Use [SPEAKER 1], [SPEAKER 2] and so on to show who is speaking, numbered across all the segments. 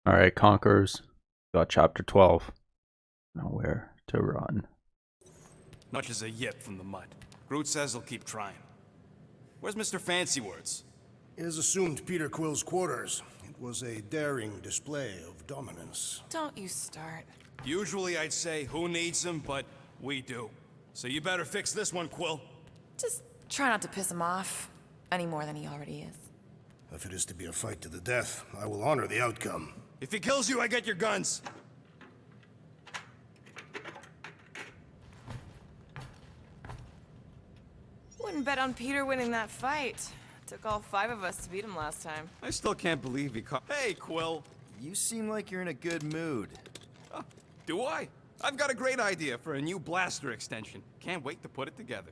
[SPEAKER 1] Alright, Conquerors. Got chapter 12. Nowhere to run.
[SPEAKER 2] Much as a yip from the mud. Groot says he'll keep trying. Where's Mr. Fancy Words?
[SPEAKER 3] It is assumed Peter Quill's quarters. It was a daring display of dominance.
[SPEAKER 4] Don't you start.
[SPEAKER 2] Usually I'd say who needs him, but we do. So you better fix this one, Quill.
[SPEAKER 4] Just try not to piss him off any more than he already is.
[SPEAKER 3] If it is to be a fight to the death, I will honor the outcome.
[SPEAKER 2] If he kills you, I get your guns.
[SPEAKER 4] Wouldn't bet on Peter winning that fight. Took all 5 of us to beat him last time.
[SPEAKER 2] I still can't believe he caught. Hey, Quill.
[SPEAKER 5] You seem like you're in a good mood.
[SPEAKER 2] Do I? I've got a great idea for a new blaster extension. Can't wait to put it together.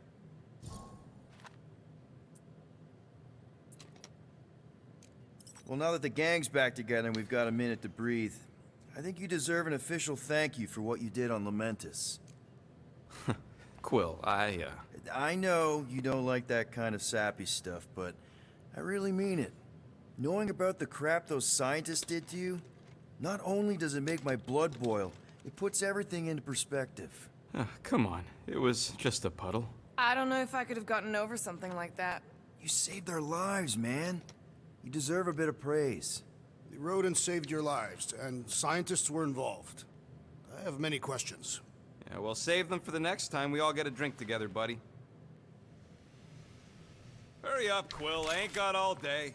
[SPEAKER 5] Well, now that the gang's back together and we've got a minute to breathe, I think you deserve an official thank you for what you did on Lamentus.
[SPEAKER 2] Quill,
[SPEAKER 5] I know you don't like that kind of sappy stuff, but I really mean it. Knowing about the crap those scientists did to you, not only does it make my blood boil, it puts everything into perspective.
[SPEAKER 2] Come on. It was just a puddle.
[SPEAKER 4] I don't know if I could have gotten over something like that.
[SPEAKER 5] You saved their lives, man. You deserve a bit of praise.
[SPEAKER 3] The rodents saved your lives, and scientists were involved. I have many questions.
[SPEAKER 2] Yeah, well, save them for the next time we all get a drink together, buddy. Hurry up, Quill. I ain't got all day.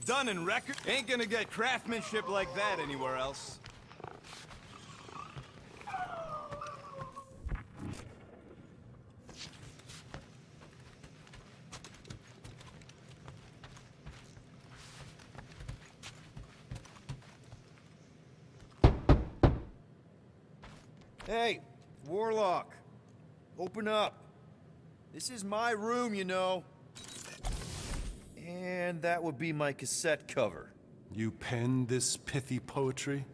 [SPEAKER 2] Done in record. Ain't gonna get craftsmanship like that anywhere else.
[SPEAKER 5] Hey, Warlock. Open up. This is my room, you know. And that would be my cassette cover.
[SPEAKER 6] You penned this pithy poetry?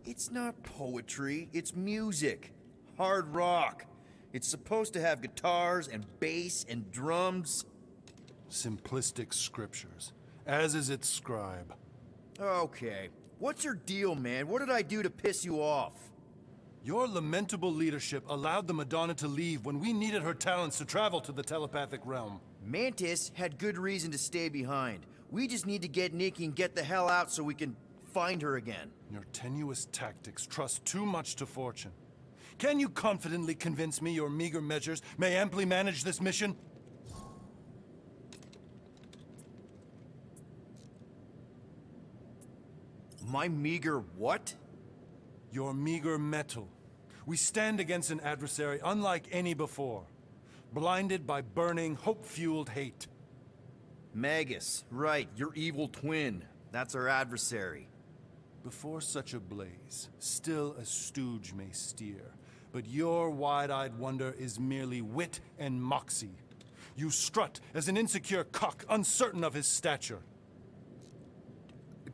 [SPEAKER 5] It's not poetry, it's music. Hard rock. It's supposed to have guitars and bass and drums.
[SPEAKER 6] Simplistic scriptures, as is its scribe.
[SPEAKER 5] Okay. What's your deal, man? What did I do to piss you off?
[SPEAKER 6] Your lamentable leadership allowed the Madonna to leave when we needed her talents to travel to the telepathic realm.
[SPEAKER 5] Mantis had good reason to stay behind. We just need to get Nikki and get the hell out so we can find her again.
[SPEAKER 6] Your tenuous tactics trust too much to fortune. Can you confidently convince me your meager measures may amply manage this mission?
[SPEAKER 5] My meager what?
[SPEAKER 6] Your meager metal. We stand against an adversary unlike any before, blinded by burning, hope-fueled hate.
[SPEAKER 5] Magus, right, your evil twin. That's our adversary.
[SPEAKER 6] Before such a blaze, still a stooge may steer, but your wide-eyed wonder is merely wit and moxie. You strut as an insecure cock, uncertain of his stature.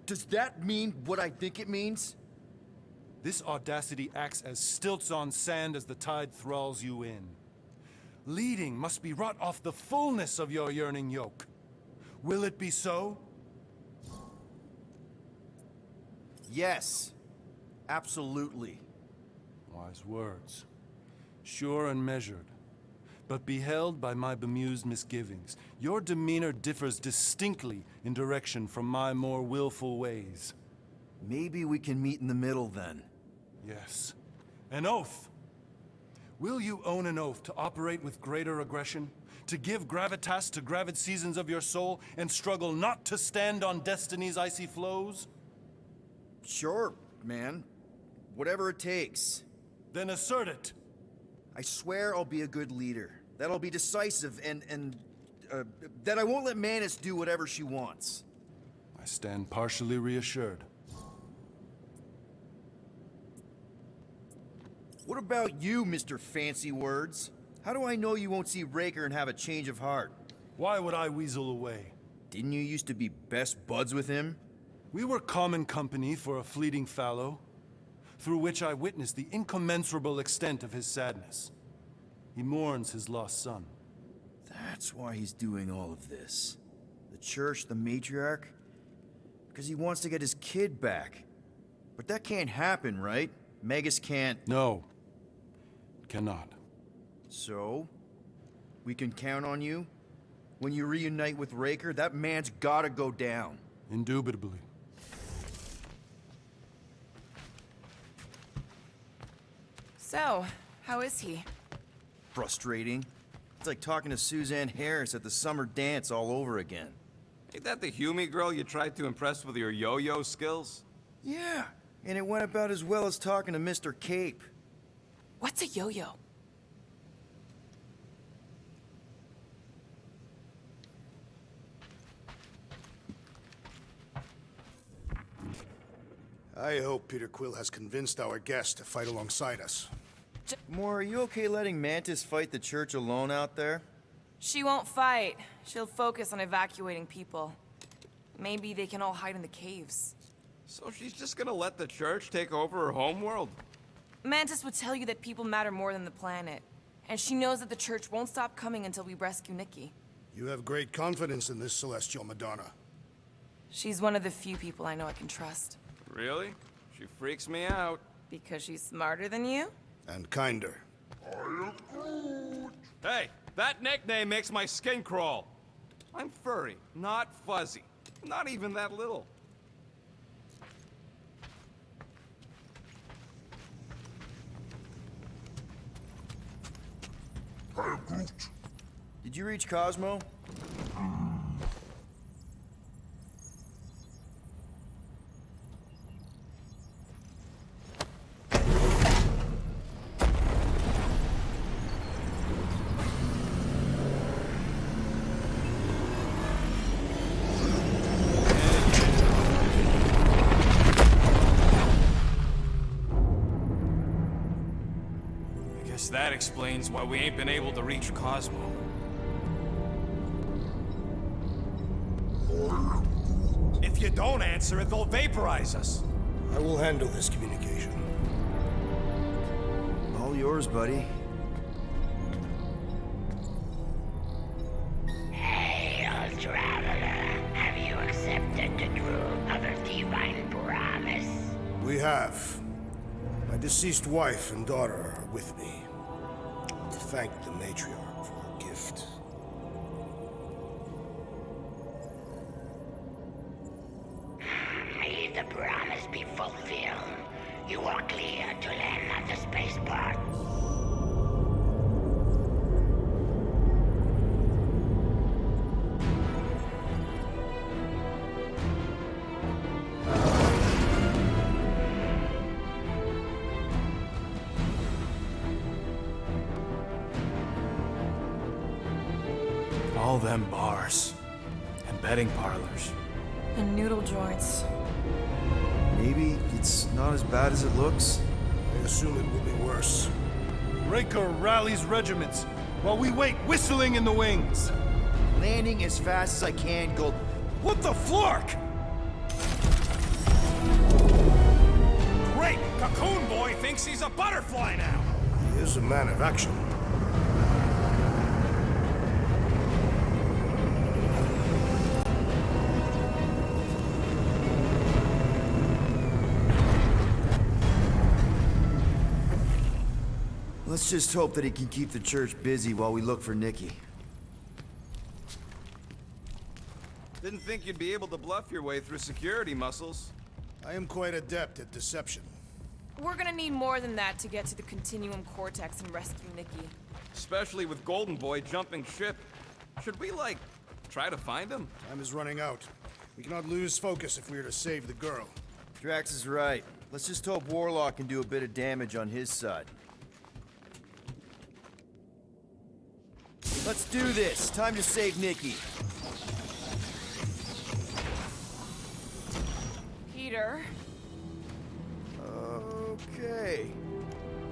[SPEAKER 5] Does that mean what I think it means?
[SPEAKER 6] This audacity acts as stilts on sand as the tide thralls you in. Leading must be wrought off the fullness of your yearning yoke. Will it be so?
[SPEAKER 5] Yes. Absolutely.
[SPEAKER 6] Wise words. Sure and measured. But beheld by my bemused misgivings, your demeanor differs distinctly in direction from my more willful ways.
[SPEAKER 5] Maybe we can meet in the middle then.
[SPEAKER 6] Yes. An oath. Will you own an oath to operate with greater aggression? To give gravitas to gravid seasons of your soul and struggle not to stand on destiny's icy flows?
[SPEAKER 5] Sure, man. Whatever it takes.
[SPEAKER 6] Then assert it.
[SPEAKER 5] I swear I'll be a good leader. That I'll be decisive and that I won't let Manus do whatever she wants.
[SPEAKER 6] I stand partially reassured.
[SPEAKER 5] What about you, Mr. Fancy Words? How do I know you won't see Raker and have a change of heart?
[SPEAKER 6] Why would I weasel away?
[SPEAKER 5] Didn't you used to be best buds with him?
[SPEAKER 6] We were common company for a fleeting fallow. through which I witnessed the incommensurable extent of his sadness. He mourns his lost son.
[SPEAKER 5] That's why he's doing all of this. The church, the matriarch? Because he wants to get his kid back. But that can't happen, right? Magus can't...
[SPEAKER 6] No. Cannot.
[SPEAKER 5] So? We can count on you? When you reunite with Raker, that man's gotta go down.
[SPEAKER 6] Indubitably.
[SPEAKER 4] So, how is he?
[SPEAKER 5] Frustrating. It's like talking to Suzanne Harris at the summer dance all over again.
[SPEAKER 2] Ain't that the Hume girl you tried to impress with your yo-yo skills?
[SPEAKER 5] Yeah, and it went about as well as talking to Mr. Cape.
[SPEAKER 4] What's a yo-yo?
[SPEAKER 3] I hope Peter Quill has convinced our guest to fight alongside us.
[SPEAKER 5] Moore, are you okay letting Mantis fight the church alone out there?
[SPEAKER 4] She won't fight. She'll focus on evacuating people. Maybe they can all hide in the caves.
[SPEAKER 2] So she's just gonna let the church take over her homeworld?
[SPEAKER 4] Mantis would tell you that people matter more than the planet. And she knows that the church won't stop coming until we rescue Nikki.
[SPEAKER 3] You have great confidence in this celestial Madonna.
[SPEAKER 4] She's one of the few people I know I can trust.
[SPEAKER 2] Really? She freaks me out.
[SPEAKER 4] Because she's smarter than you?
[SPEAKER 3] And kinder.
[SPEAKER 2] Hey, that nickname makes my skin crawl. I'm furry, not fuzzy. Not even that little.
[SPEAKER 5] Did you reach Cosmo?
[SPEAKER 2] That explains why we ain't been able to reach Cosmo. If you don't answer it, they'll vaporize us.
[SPEAKER 3] I will handle this communication.
[SPEAKER 5] All yours, buddy.
[SPEAKER 7] Hail, traveler. Have you accepted the truth of a divine promise?
[SPEAKER 3] We have. My deceased wife and daughter are with me. To thank the matriarch for her gift.
[SPEAKER 7] May the promise be fulfilled. You are clear to land at the spaceport.
[SPEAKER 2] All them bars. And betting parlors.
[SPEAKER 4] And noodle joints.
[SPEAKER 5] Maybe it's not as bad as it looks.
[SPEAKER 3] I assume it will be worse.
[SPEAKER 6] Raker rallies regiments, while we wait whistling in the wings.
[SPEAKER 5] Landing as fast as I can, Gold. What the flark?
[SPEAKER 2] Great! Cocoon Boy thinks he's a butterfly now!
[SPEAKER 3] He is a man of action.
[SPEAKER 5] Let's just hope that he can keep the church busy while we look for Nikki.
[SPEAKER 2] Didn't think you'd be able to bluff your way through security muscles.
[SPEAKER 3] I am quite adept at deception.
[SPEAKER 4] We're gonna need more than that to get to the Continuum Cortex and rescue Nikki.
[SPEAKER 2] Especially with Golden Boy jumping ship. Should we, like, try to find him?
[SPEAKER 3] Time is running out. We cannot lose focus if we are to save the girl.
[SPEAKER 5] Drax is right. Let's just hope Warlock can do a bit of damage on his side. Let's do this. Time to save Nikki.
[SPEAKER 4] Peter?
[SPEAKER 5] Okay.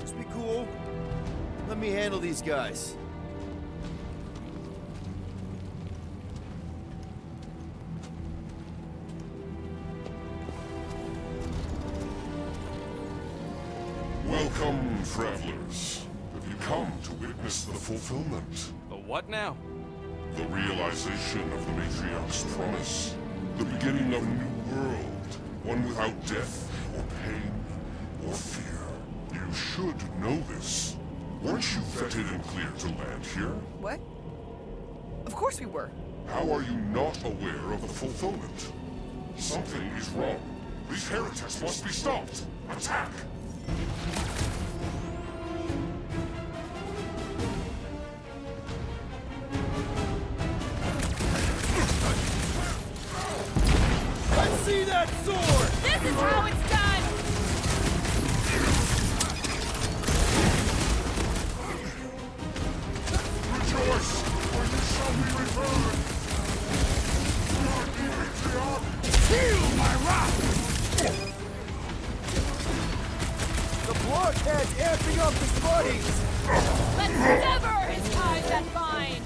[SPEAKER 5] Just be cool. Let me handle these guys.
[SPEAKER 8] Welcome, travelers. Have you come to witness the fulfillment?
[SPEAKER 2] The what now?
[SPEAKER 8] The realization of the Matriarch's promise. The beginning of a new world. One without death, or pain, or fear. You should know this. Weren't you vetted and cleared to land here?
[SPEAKER 4] What? Of course we were.
[SPEAKER 8] How are you not aware of the fulfillment? Something is wrong. These heretics must be stopped. Attack!
[SPEAKER 5] Let's see that sword!
[SPEAKER 4] This is how it's done!
[SPEAKER 8] Rejoice, for you shall be returned!
[SPEAKER 5] Feel my wrath! The blockhead's amping up his buddies!
[SPEAKER 4] Let's sever his ties that bind!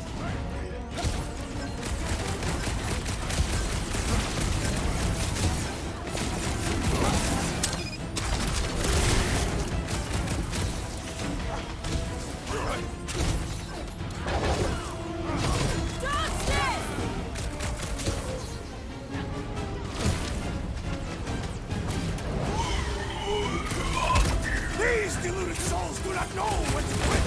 [SPEAKER 3] These deluded souls do not know when to quit!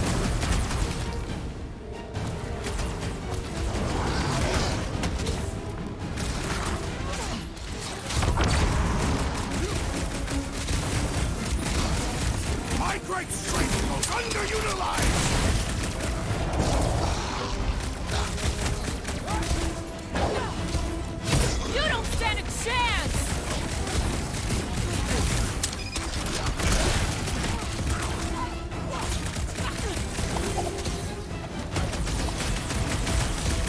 [SPEAKER 3] My great strength goes underutilized!
[SPEAKER 4] You don't stand a chance!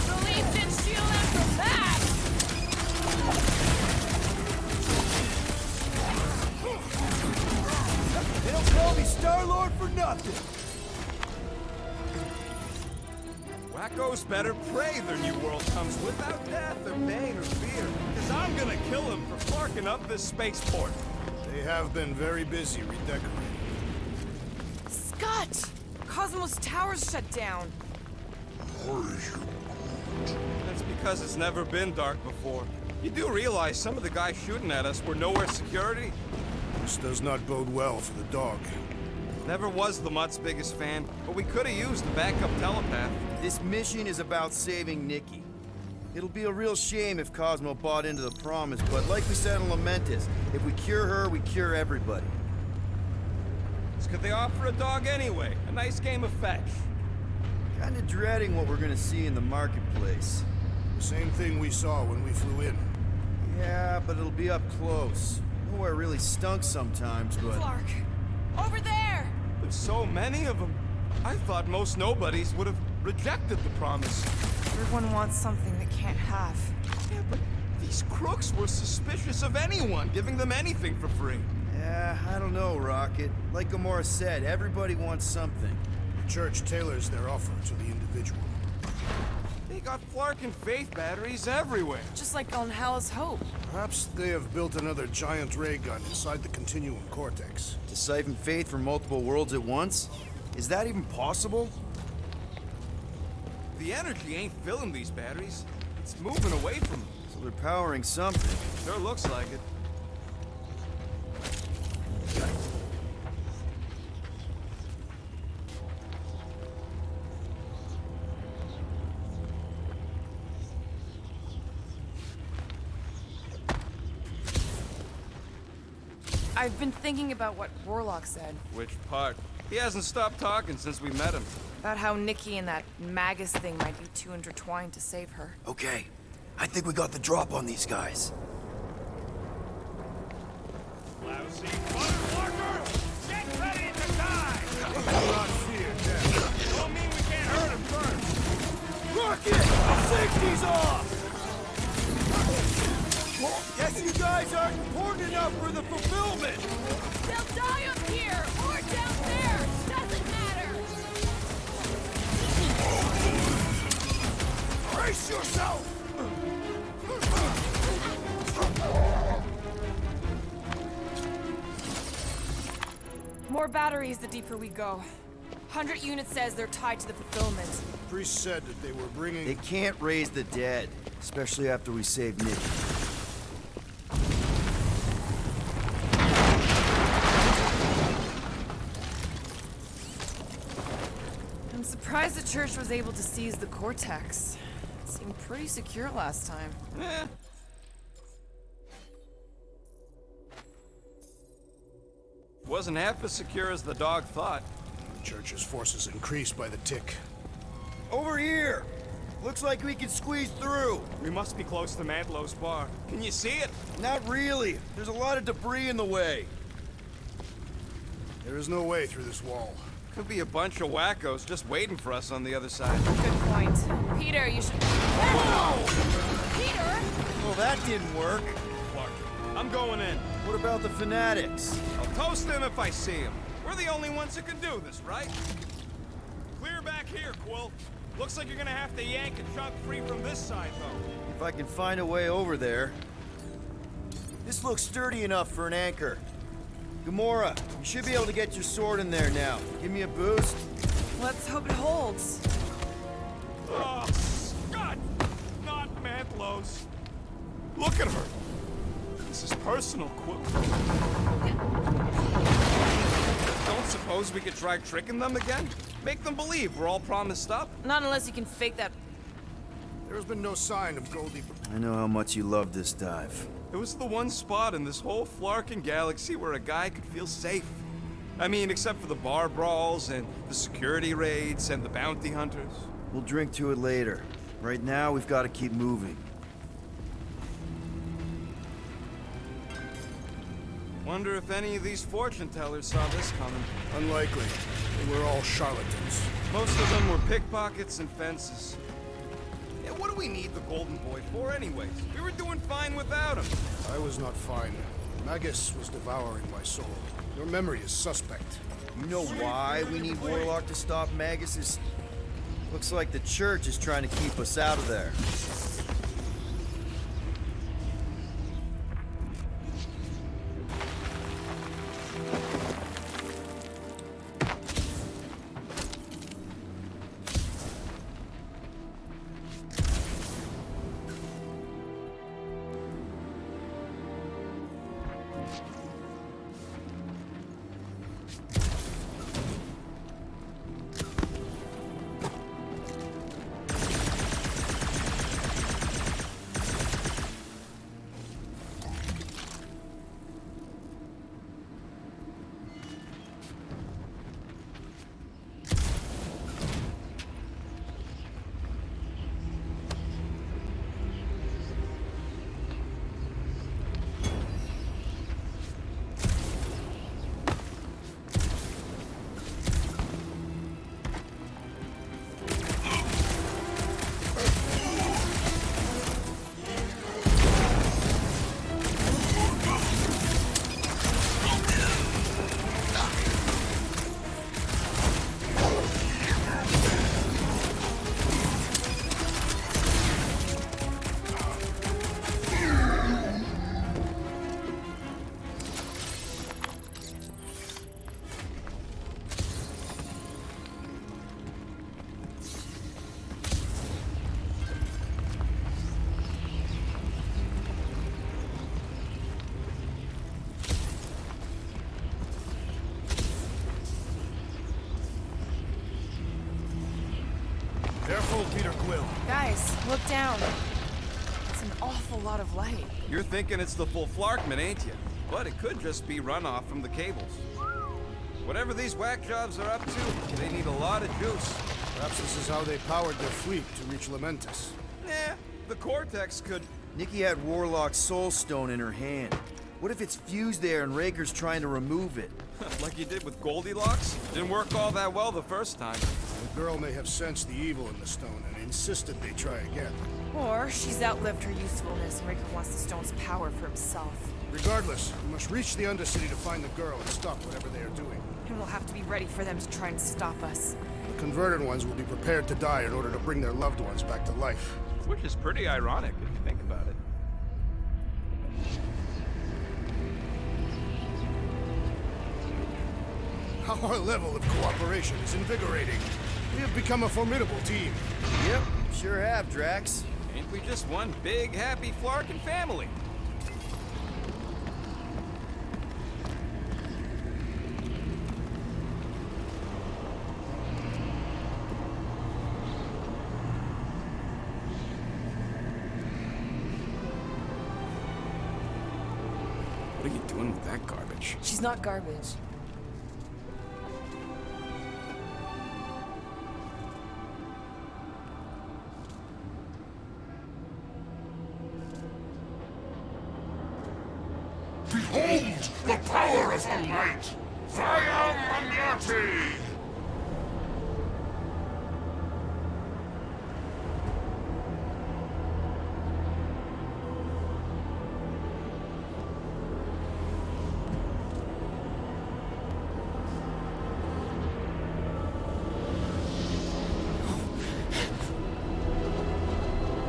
[SPEAKER 4] The Leaf didn't shield them from that!
[SPEAKER 5] They don't call me Star-Lord for nothing!
[SPEAKER 2] Wackos better pray their new world comes without death or pain or fear. Because I'm gonna kill them for flarking up this spaceport.
[SPEAKER 3] They have been very busy redecorating.
[SPEAKER 4] Scott! Cosmos Tower's shut down.
[SPEAKER 2] That's because it's never been dark before. You do realize some of the guys shooting at us were Knowhere security?
[SPEAKER 3] This does not bode well for the dog.
[SPEAKER 2] Never was the Mutt's biggest fan, but we could have used a backup telepath.
[SPEAKER 5] This mission is about saving Nikki. It'll be a real shame if Cosmo bought into the promise, but like we said in Lamentus, if we cure her, we cure everybody.
[SPEAKER 2] It's 'cause they offer a dog anyway. A nice game of fetch.
[SPEAKER 5] Kinda dreading what we're gonna see in the marketplace.
[SPEAKER 3] The same thing we saw when we flew in.
[SPEAKER 5] Yeah, but it'll be up close. Nowhere really stunk sometimes, but...
[SPEAKER 4] Clark! Over there!
[SPEAKER 2] There's so many of them. I thought most nobodies would have rejected the promise.
[SPEAKER 4] Everyone wants something they can't have.
[SPEAKER 2] Yeah, but these crooks were suspicious of anyone giving them anything for free.
[SPEAKER 5] Yeah, I don't know, Rocket. Like Gamora said, everybody wants something.
[SPEAKER 3] The church tailors their offer to the individual.
[SPEAKER 2] They got Flark and Faith batteries everywhere.
[SPEAKER 4] Just like on Hala's Hope.
[SPEAKER 3] Perhaps they have built another giant ray gun inside the Continuum Cortex.
[SPEAKER 5] To siphon faith from multiple worlds at once? Is that even possible?
[SPEAKER 2] The energy ain't filling these batteries. It's moving away from them.
[SPEAKER 5] So they're powering something.
[SPEAKER 2] Sure looks like it.
[SPEAKER 4] I've been thinking about what Warlock said.
[SPEAKER 2] Which part? He hasn't stopped talking since we met him.
[SPEAKER 4] About how Nikki and that Magus thing might be too intertwined to save her.
[SPEAKER 5] Okay, I think we got the drop on these guys.
[SPEAKER 2] Lousy motherfucker! Get ready to die! Don't mean we can't hurt him first.
[SPEAKER 5] Rocket! Safety's off! Guess you guys aren't important enough for the fulfillment!
[SPEAKER 4] They'll die up here or down there! Doesn't matter!
[SPEAKER 3] Brace yourself!
[SPEAKER 4] More batteries the deeper we go. 100 units says they're tied to the fulfillment.
[SPEAKER 3] Priest said that they were bringing...
[SPEAKER 5] They can't raise the dead, especially after we saved Nick.
[SPEAKER 4] I'm surprised the church was able to seize the cortex. It seemed pretty secure last time.
[SPEAKER 2] Eh. Wasn't half as secure as the dog thought.
[SPEAKER 3] The church's forces increased by the tick.
[SPEAKER 5] Over here! Looks like we can squeeze through.
[SPEAKER 2] We must be close to Mantlow's bar. Can you see it?
[SPEAKER 5] Not really. There's a lot of debris in the way.
[SPEAKER 3] There is no way through this wall.
[SPEAKER 2] Could be a bunch of wackos just waiting for us on the other side.
[SPEAKER 4] Good point. Peter, you should... Whoa! Peter!
[SPEAKER 5] Well, that didn't work.
[SPEAKER 2] Clark, I'm going in.
[SPEAKER 5] What about the fanatics?
[SPEAKER 2] I'll toast them if I see them. We're the only ones who can do this, right? Clear back here, Quill. Looks like you're gonna have to yank a chunk free from this side, though.
[SPEAKER 5] If I can find a way over there. This looks sturdy enough for an anchor. Gamora, you should be able to get your sword in there now. Give me a boost.
[SPEAKER 4] Let's hope it holds.
[SPEAKER 2] Oh, Scott! Not Mantlow's. Look at her. This is personal, Quill. Don't suppose we could try tricking them again? Make them believe we're all promised up?
[SPEAKER 4] Not unless you can fake that...
[SPEAKER 3] There has been no sign of Goldie.
[SPEAKER 5] I know how much you love this dive.
[SPEAKER 2] It was the one spot in this whole Flarkin galaxy where a guy could feel safe. I mean, except for the bar brawls and the security raids and the bounty hunters.
[SPEAKER 5] We'll drink to it later. Right now, we've got to keep moving.
[SPEAKER 2] Wonder if any of these fortune tellers saw this coming.
[SPEAKER 3] Unlikely. They were all charlatans.
[SPEAKER 2] Most of them were pickpockets and fences. Yeah, what do we need the Golden Boy for anyways? We were doing fine without him.
[SPEAKER 3] I was not fine. Magus was devouring my soul. Your memory is suspect.
[SPEAKER 5] You know why we need Warlock to stop Magus? Looks like the church is trying to keep us out of there.
[SPEAKER 3] Careful, Peter Quill.
[SPEAKER 4] Guys, look down. It's an awful lot of light.
[SPEAKER 2] You're thinking it's the full Flarkman, ain't you? But it could just be runoff from the cables. Whatever these whack jobs are up to, they need a lot of juice.
[SPEAKER 3] Perhaps this is how they powered their fleet to reach Lamentus.
[SPEAKER 2] Nah, the Cortex could...
[SPEAKER 5] Nikki had Warlock's soul stone in her hand. What if it's fused there and Raker's trying to remove it?
[SPEAKER 2] like you did with Goldilocks? Didn't work all that well the first time.
[SPEAKER 3] The girl may have sensed the evil in the stone and insisted they try again.
[SPEAKER 4] Or she's outlived her usefulness and Riker wants the stone's power for himself.
[SPEAKER 3] Regardless, we must reach the Undercity to find the girl and stop whatever they are doing.
[SPEAKER 4] And we'll have to be ready for them to try and stop us.
[SPEAKER 3] The converted ones will be prepared to die in order to bring their loved ones back to life.
[SPEAKER 2] Which is pretty ironic if you think about it.
[SPEAKER 3] Our level of cooperation is invigorating. We have become a formidable team.
[SPEAKER 5] Yep, sure have, Drax.
[SPEAKER 2] Ain't we just one big, happy Flarkin family? What are you doing with that garbage?
[SPEAKER 4] She's not garbage.
[SPEAKER 8] Behold the power of the light! Vaya Magnati!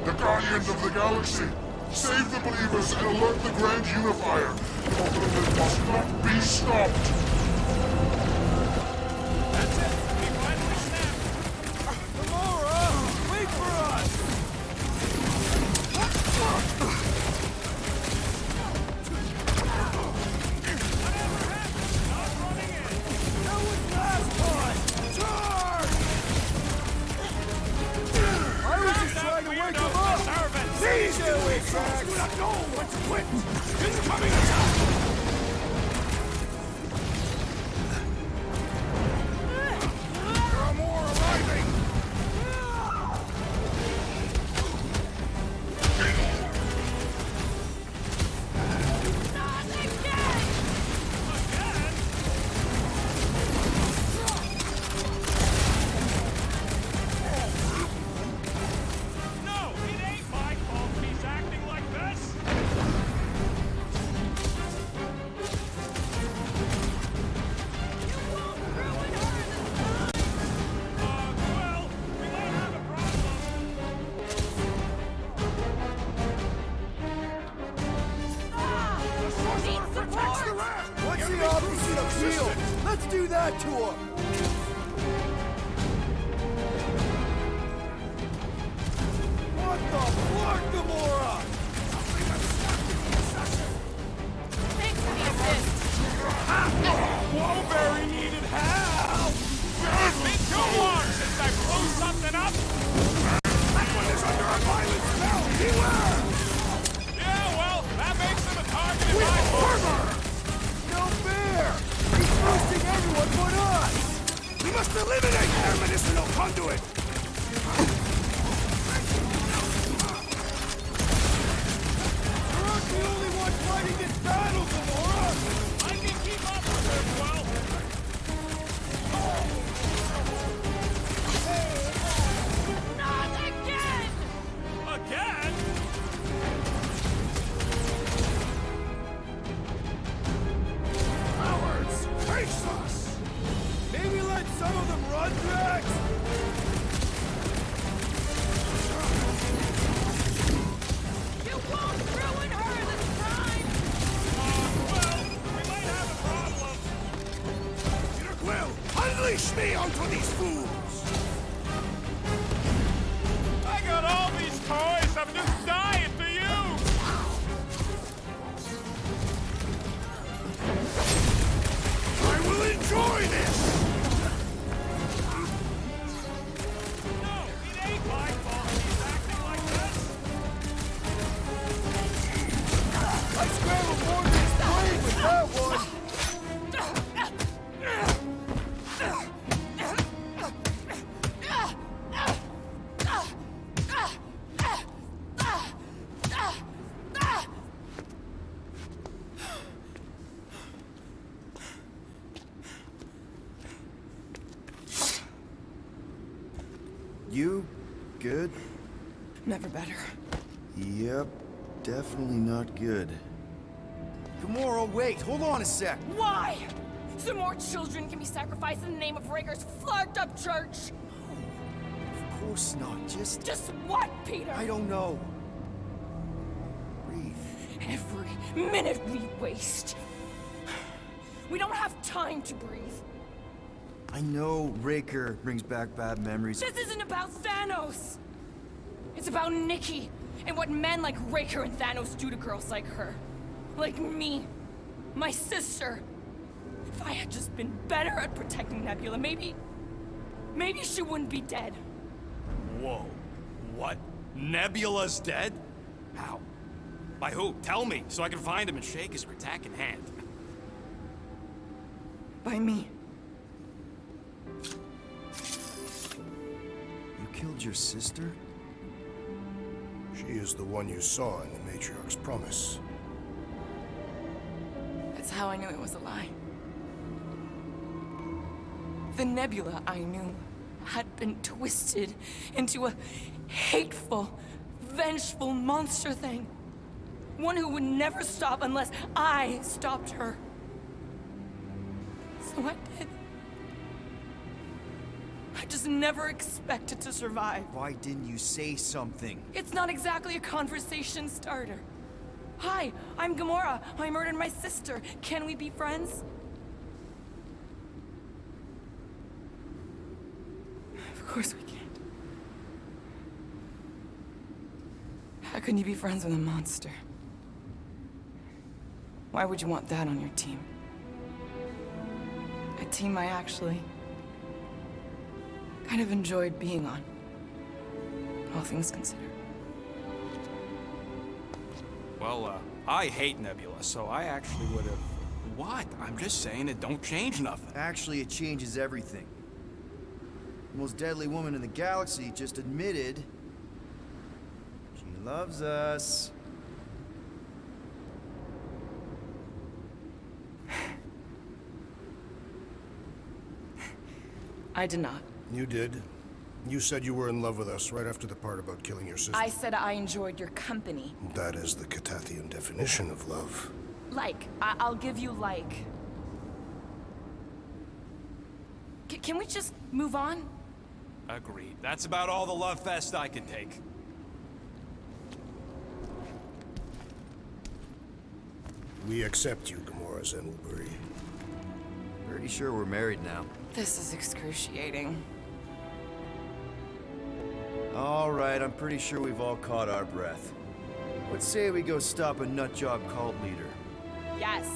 [SPEAKER 8] The Guardians of the Galaxy! Save the believers and alert the Grand Unifier! The movement must not be stopped!
[SPEAKER 2] That's it. We finally snapped. Gamora! Wait for us! Whatever happened? Not running in. That was last time! Charge!
[SPEAKER 3] I was just trying to wake him up! Please do it, Drax! Do not know when to quit! Incoming attack! There are more arriving!
[SPEAKER 2] No, it ain't my fault he's acting like this! Well, we might have a problem.
[SPEAKER 3] What's the opposite of shield? Let's do that to him! What the fuck, Gamora?
[SPEAKER 4] Thanks for the assist.
[SPEAKER 2] Wallberry needed help! Been too long since I blew something up!
[SPEAKER 3] That one is under a violent spell! Beware!
[SPEAKER 2] Yeah, well, that makes him a target in my book!
[SPEAKER 3] No fair! He's boosting everyone but us! We must eliminate their medicinal conduit! You're not the only one fighting this battle, Gamora!
[SPEAKER 2] I can keep up with her, well.
[SPEAKER 4] Not again!
[SPEAKER 2] Again?
[SPEAKER 3] Cowards! Face us! Maybe let some of them run, Drax?
[SPEAKER 4] You won't ruin her this time!
[SPEAKER 2] Well, we might have a problem.
[SPEAKER 3] Peter Quill, unleash me onto these fools!
[SPEAKER 2] I got all these toys, I'm just dying to use!
[SPEAKER 3] I will enjoy this!
[SPEAKER 2] No, it ain't my fault he's acting like this!
[SPEAKER 3] I scrambled Morgan's brain with that one!
[SPEAKER 5] You good?
[SPEAKER 4] Never better.
[SPEAKER 5] Yep, definitely not good. Gamora, wait, hold on a sec.
[SPEAKER 4] Why? So more children can be sacrificed in the name of Rager's flarked up church?
[SPEAKER 5] Of course not, just
[SPEAKER 4] Just what, Peter?
[SPEAKER 5] I don't know. Breathe.
[SPEAKER 4] Every minute we waste. We don't have time to breathe.
[SPEAKER 5] I know Raker brings back bad memories.
[SPEAKER 4] This isn't about Thanos! It's about Nikki, and what men like Raker and Thanos do to girls like her. Like me. My sister. If I had just been better at protecting Nebula, maybe she wouldn't be dead.
[SPEAKER 2] Whoa. What? Nebula's dead? How? By who? Tell me, so I can find him and shake his attacking hand.
[SPEAKER 4] By me.
[SPEAKER 5] You killed your sister?
[SPEAKER 3] She is the one you saw in the Matriarch's promise.
[SPEAKER 4] That's how I knew it was a lie. The Nebula I knew had been twisted into a hateful, vengeful monster thing. One who would never stop unless I stopped her. So I did. I just never expected to survive.
[SPEAKER 5] Why didn't you say something?
[SPEAKER 4] It's not exactly a conversation starter. Hi, I'm Gamora. I murdered my sister. Can we be friends? Of course we can't. How can you be friends with a monster? Why would you want that on your team? A team I actually kind of enjoyed being on, all things considered.
[SPEAKER 2] Well, I hate Nebula, so I actually would have... What? I'm just saying it don't change nothing.
[SPEAKER 5] Actually, it changes everything. The most deadly woman in the galaxy just admitted she loves us.
[SPEAKER 4] I did not.
[SPEAKER 3] You did. You said you were in love with us right after the part about killing your sister.
[SPEAKER 4] I said I enjoyed your company.
[SPEAKER 3] That is the Catathian definition of love.
[SPEAKER 4] Like. I'll give you like. Can we just move on?
[SPEAKER 2] Agreed. That's about all the love fest I can take.
[SPEAKER 3] We accept you, Gamora Zenwilbury.
[SPEAKER 5] Pretty sure we're married now.
[SPEAKER 4] This is excruciating.
[SPEAKER 5] All right, I'm pretty sure we've all caught our breath. Let's say we go stop a nutjob cult leader.
[SPEAKER 4] Yes.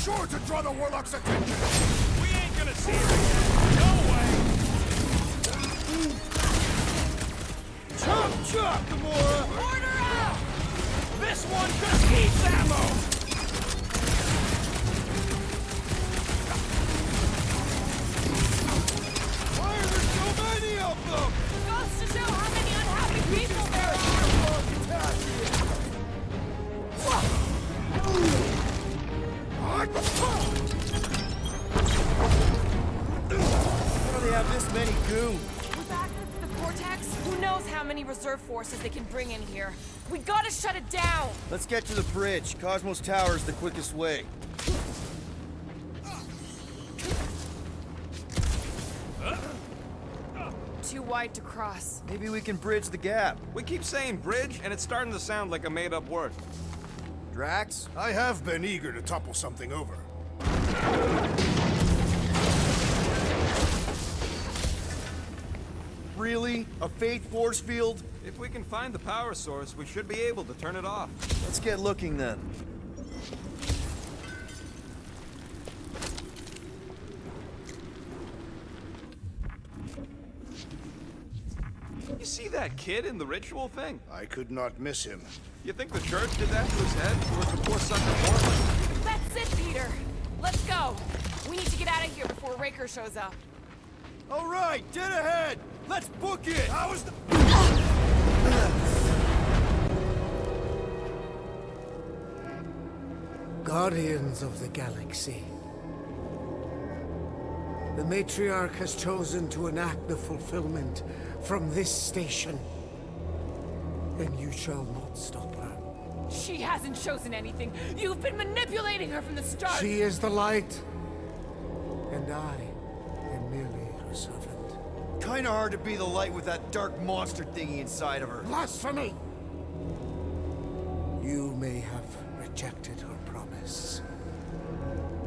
[SPEAKER 2] Sure to draw the Warlock's attention! We ain't not gonna see it again. No way!
[SPEAKER 3] Chop, chop, Gamora!
[SPEAKER 2] Order out! This one just needs ammo!
[SPEAKER 3] Why are there so many of them?
[SPEAKER 4] Goes to show how many unhappy people there are!
[SPEAKER 5] How do they have this many goons?
[SPEAKER 4] We're back into the vortex? Who knows how many reserve forces they can bring in here? We gotta shut it down!
[SPEAKER 5] Let's get to the bridge. Cosmos Tower is the quickest way.
[SPEAKER 4] Too wide to cross.
[SPEAKER 5] Maybe we can bridge the gap.
[SPEAKER 2] We keep saying bridge, and it's starting to sound like a made-up word.
[SPEAKER 5] Drax?
[SPEAKER 3] I have been eager to topple something over.
[SPEAKER 5] Really? A faith force field?
[SPEAKER 2] If we can find the power source, we should be able to turn it off.
[SPEAKER 5] Let's get looking then.
[SPEAKER 2] You see that kid in the ritual thing?
[SPEAKER 3] I could not miss him.
[SPEAKER 2] You think the church did that to his head, or was the poor sucker born?
[SPEAKER 4] That's it, Peter! Let's go! We need to get out of here before Raker shows up.
[SPEAKER 5] All right, dead ahead! Let's book it!
[SPEAKER 3] How is the...
[SPEAKER 9] Guardians of the Galaxy. The Matriarch has chosen to enact the fulfillment from this station. And you shall not stop her.
[SPEAKER 4] She hasn't chosen anything. You've been manipulating her from the start.
[SPEAKER 9] She is the light. And I am merely her servant.
[SPEAKER 5] Kinda hard to be the light with that dark monster thingy inside of her.
[SPEAKER 9] Blasphemy! You may have rejected her promise,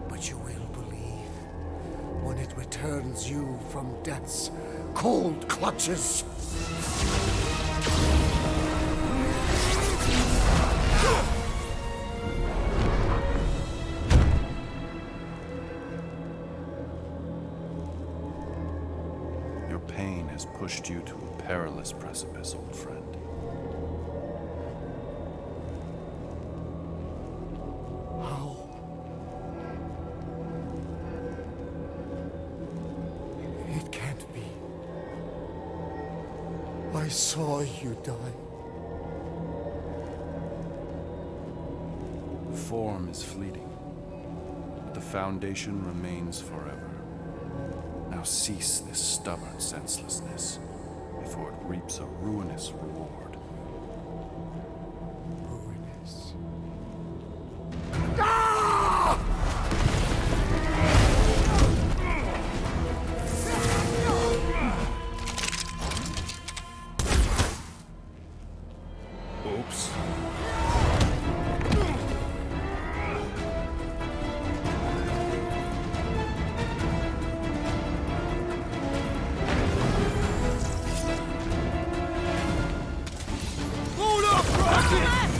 [SPEAKER 9] but you will believe when it returns you from death's cold clutches.
[SPEAKER 6] Your pain has pushed you to a perilous precipice, old friend.
[SPEAKER 9] How? It can't be. I saw you die.
[SPEAKER 6] Form is fleeting, but the foundation remains forever. Now cease this stubborn senselessness, before it reaps a ruinous reward.
[SPEAKER 9] Ruinous.
[SPEAKER 1] Oops.
[SPEAKER 3] Load up, Rocket!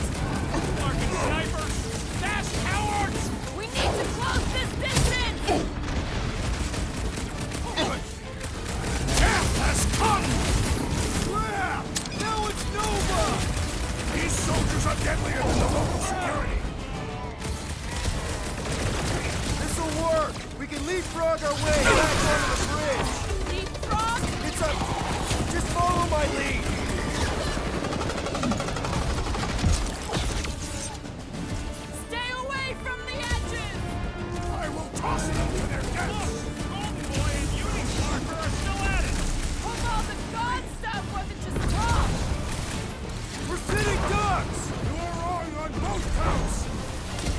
[SPEAKER 2] Fucking snipers! Dash cowards!
[SPEAKER 4] We need to close this distance!
[SPEAKER 3] Death has come! Crap! Now it's Nova! These soldiers are deadlier than the local security.
[SPEAKER 5] This'll work! We can leapfrog our way back onto the bridge!
[SPEAKER 4] Leapfrog?
[SPEAKER 5] It's a... Just follow my lead!
[SPEAKER 4] Stay away from the edges!
[SPEAKER 3] I will toss them to their deaths!
[SPEAKER 2] Boy and Unicorn are still at it!
[SPEAKER 4] Hope all the god stuff wasn't just talk!
[SPEAKER 5] We're sitting ducks!
[SPEAKER 3] You are wrong on both counts!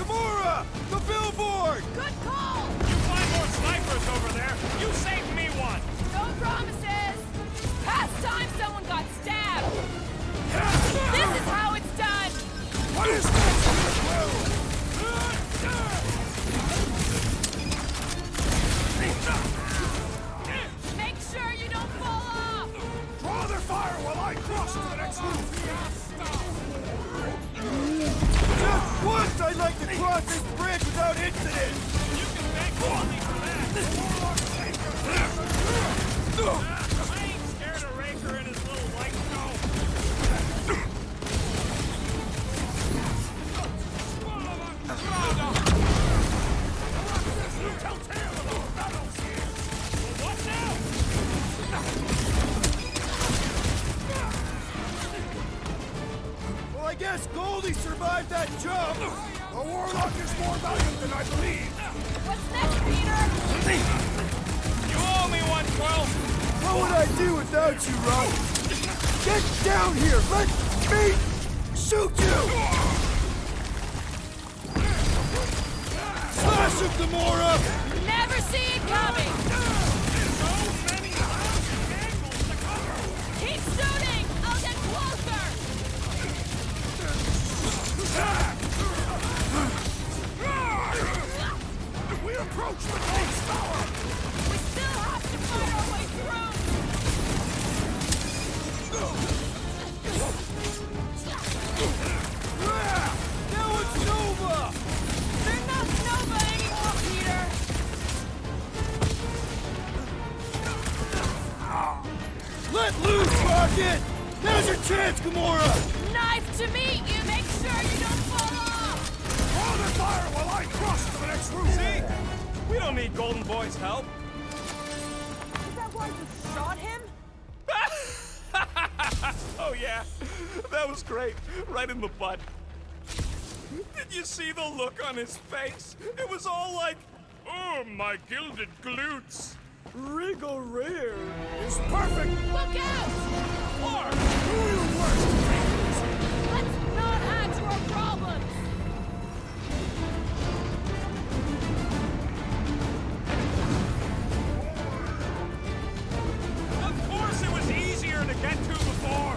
[SPEAKER 5] Gamora! The billboard!
[SPEAKER 4] Good call!
[SPEAKER 2] You find more snipers over there, you save me one!
[SPEAKER 4] No promises! Past time someone got stabbed!
[SPEAKER 3] survive that jump! The warlock is more valuable than I believe!
[SPEAKER 4] What's next, Peter?
[SPEAKER 2] You owe me one, Quill!
[SPEAKER 5] What would I do without you, Ron? Get down here! Let me shoot you!
[SPEAKER 3] Slash him, Gamora!
[SPEAKER 4] Never see it coming! Keep shooting! I'll get closer!
[SPEAKER 3] We approach the Ghost Tower!
[SPEAKER 4] We still have to fight our way through!
[SPEAKER 3] Now it's Nova!
[SPEAKER 4] They're not Nova anymore, Peter!
[SPEAKER 3] Let loose, Rocket! Now's your chance, Gamora!
[SPEAKER 4] Knife to meet you! Make sure you don't fall off!
[SPEAKER 3] Hold the fire while I cross to the next room!
[SPEAKER 2] See? We don't need Golden Boy's help.
[SPEAKER 4] Is that why you shot him?
[SPEAKER 2] Oh yeah, that was great. Right in the butt. Did you see the look on his face? It was all like, oh, my gilded glutes. Wriggle rear.
[SPEAKER 3] It's perfect!
[SPEAKER 4] Look out!
[SPEAKER 2] Clark!
[SPEAKER 3] Do your worst!
[SPEAKER 4] Let's not add to our problems!
[SPEAKER 2] Of course it was easier to get to before.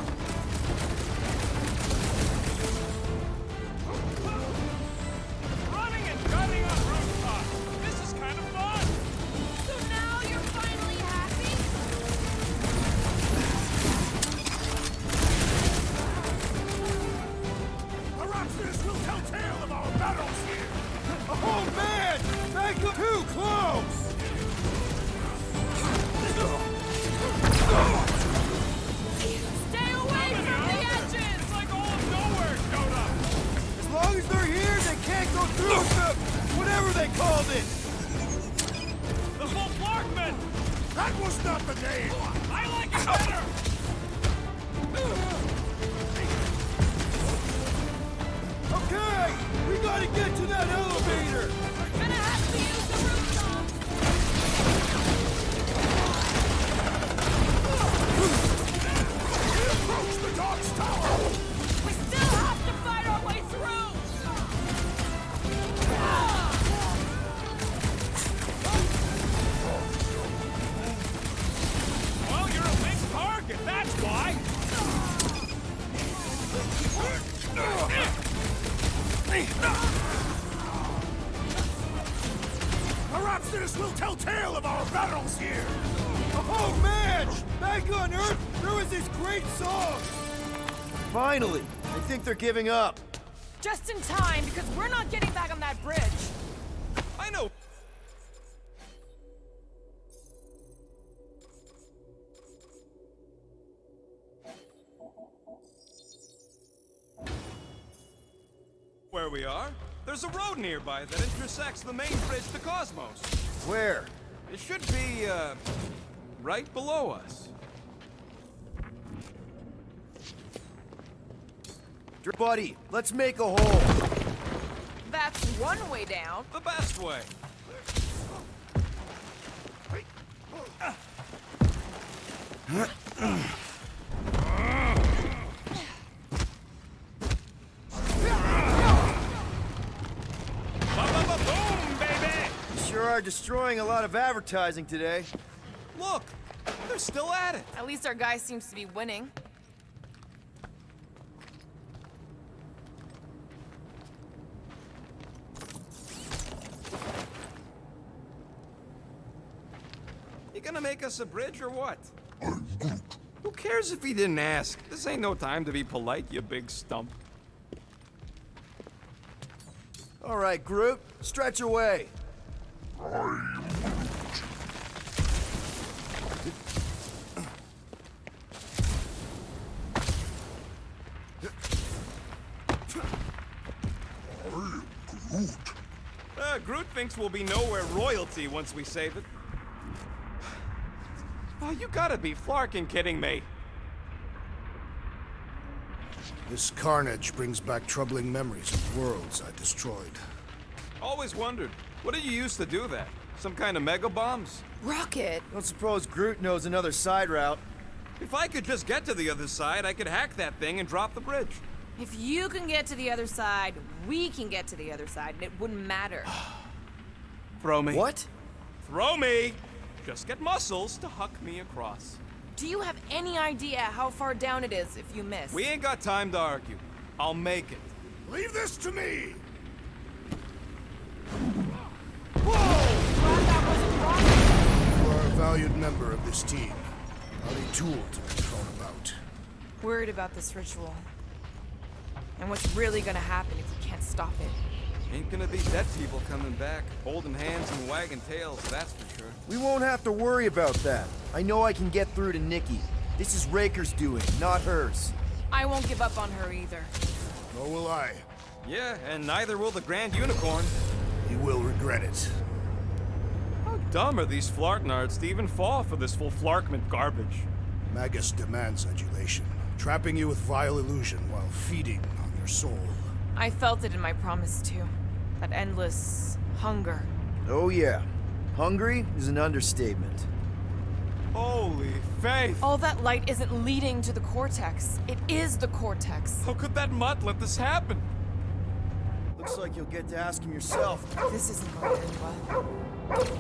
[SPEAKER 2] Running and gunning on rooftops. This is kind of fun.
[SPEAKER 4] So now you're finally happy?
[SPEAKER 3] Perhaps this will tell tale of our battles here! Oh man! Back up too close!
[SPEAKER 4] Stay away from the edges!
[SPEAKER 2] It's like all of Knowhere showed up.
[SPEAKER 5] As long as they're here, they can't go through with the whatever they called it.
[SPEAKER 2] The whole Clarkman.
[SPEAKER 3] That was not the name!
[SPEAKER 2] I like it better.
[SPEAKER 3] Okay! We gotta get to that elevator!
[SPEAKER 4] Gonna have to use the rooftop!
[SPEAKER 3] We approach the Dog's Tower!
[SPEAKER 4] We still have to fight our way through!
[SPEAKER 2] Well, you're a big target. That's why.
[SPEAKER 3] Perhaps this will tell tale of our battles here! Oh man! Back on Earth, there was this great song!
[SPEAKER 5] Finally, I think they're giving up.
[SPEAKER 4] Just in time, because we're not getting back on that bridge.
[SPEAKER 2] I know. Where we are, there's a road nearby that intersects the main bridge to Cosmos.
[SPEAKER 5] Where?
[SPEAKER 2] It should be, right below us.
[SPEAKER 5] Buddy, let's make a hole.
[SPEAKER 4] That's one way down.
[SPEAKER 2] The best way. Ba-ba-ba-boom, baby!
[SPEAKER 5] Sure are destroying a lot of advertising today.
[SPEAKER 2] Look, they're still at it.
[SPEAKER 4] At least our guy seems to be winning.
[SPEAKER 2] You gonna make us a bridge or what? Who cares if he didn't ask? This ain't no time to be polite, you big stump.
[SPEAKER 5] All right, Groot, stretch away.
[SPEAKER 2] Groot thinks we'll be Knowhere royalty once we save it. Oh, you gotta be flarking kidding me.
[SPEAKER 3] This carnage brings back troubling memories of worlds I destroyed.
[SPEAKER 2] Always wondered, what did you use to do that? Some kind of mega bombs?
[SPEAKER 4] Rocket!
[SPEAKER 5] Don't suppose Groot knows another side route.
[SPEAKER 2] If I could just get to the other side, I could hack that thing and drop the bridge.
[SPEAKER 4] If you can get to the other side, we can get to the other side, and it wouldn't matter.
[SPEAKER 2] Throw me.
[SPEAKER 5] What?
[SPEAKER 2] Throw me! Just get muscles to huck me across.
[SPEAKER 4] Do you have any idea how far down it is if you miss?
[SPEAKER 2] We ain't got time to argue. I'll make it.
[SPEAKER 3] Leave this to me! You are a valued member of this team. Not a tool to be thrown about.
[SPEAKER 4] Worried about this ritual. And what's really gonna happen if we can't stop it.
[SPEAKER 2] Ain't gonna be dead people coming back, holding hands and wagging tails, that's for sure.
[SPEAKER 5] We won't have to worry about that. I know I can get through to Nikki. This is Raker's doing, not hers.
[SPEAKER 4] I won't give up on her either.
[SPEAKER 3] Nor will I.
[SPEAKER 2] Yeah, and neither will the Grand Unicorn.
[SPEAKER 3] You will regret it.
[SPEAKER 2] How dumb are these Flarknards to even fall for this full Flarkment garbage?
[SPEAKER 3] Magus demands adulation, trapping you with vile illusion while feeding on your soul.
[SPEAKER 4] I felt it in my promise too. That endless hunger.
[SPEAKER 5] Oh yeah. Hungry is an understatement.
[SPEAKER 2] Holy faith!
[SPEAKER 4] All that light isn't leading to the cortex. It is the cortex.
[SPEAKER 2] How could that mutt let this happen?
[SPEAKER 5] Looks like you'll get to ask him yourself.
[SPEAKER 4] This isn't going to end well.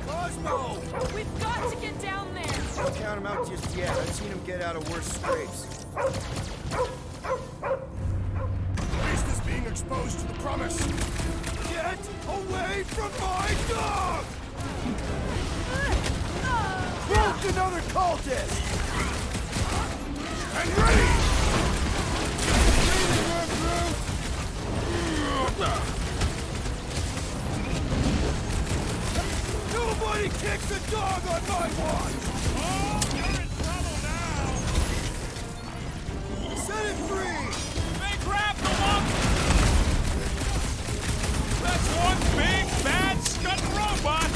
[SPEAKER 5] Cosmo!
[SPEAKER 4] We've got to get down there!
[SPEAKER 5] Don't count him out just yet. I've seen him get out of worse scrapes.
[SPEAKER 3] Beast is being exposed to the promise.
[SPEAKER 5] Get away from my dog! Who's another cultist?
[SPEAKER 3] And ready!
[SPEAKER 5] Nobody kicks a dog on my watch!
[SPEAKER 2] Oh, you're in trouble now!
[SPEAKER 5] Set it free!
[SPEAKER 2] They grabbed the lump! That's one big, bad, scut robot!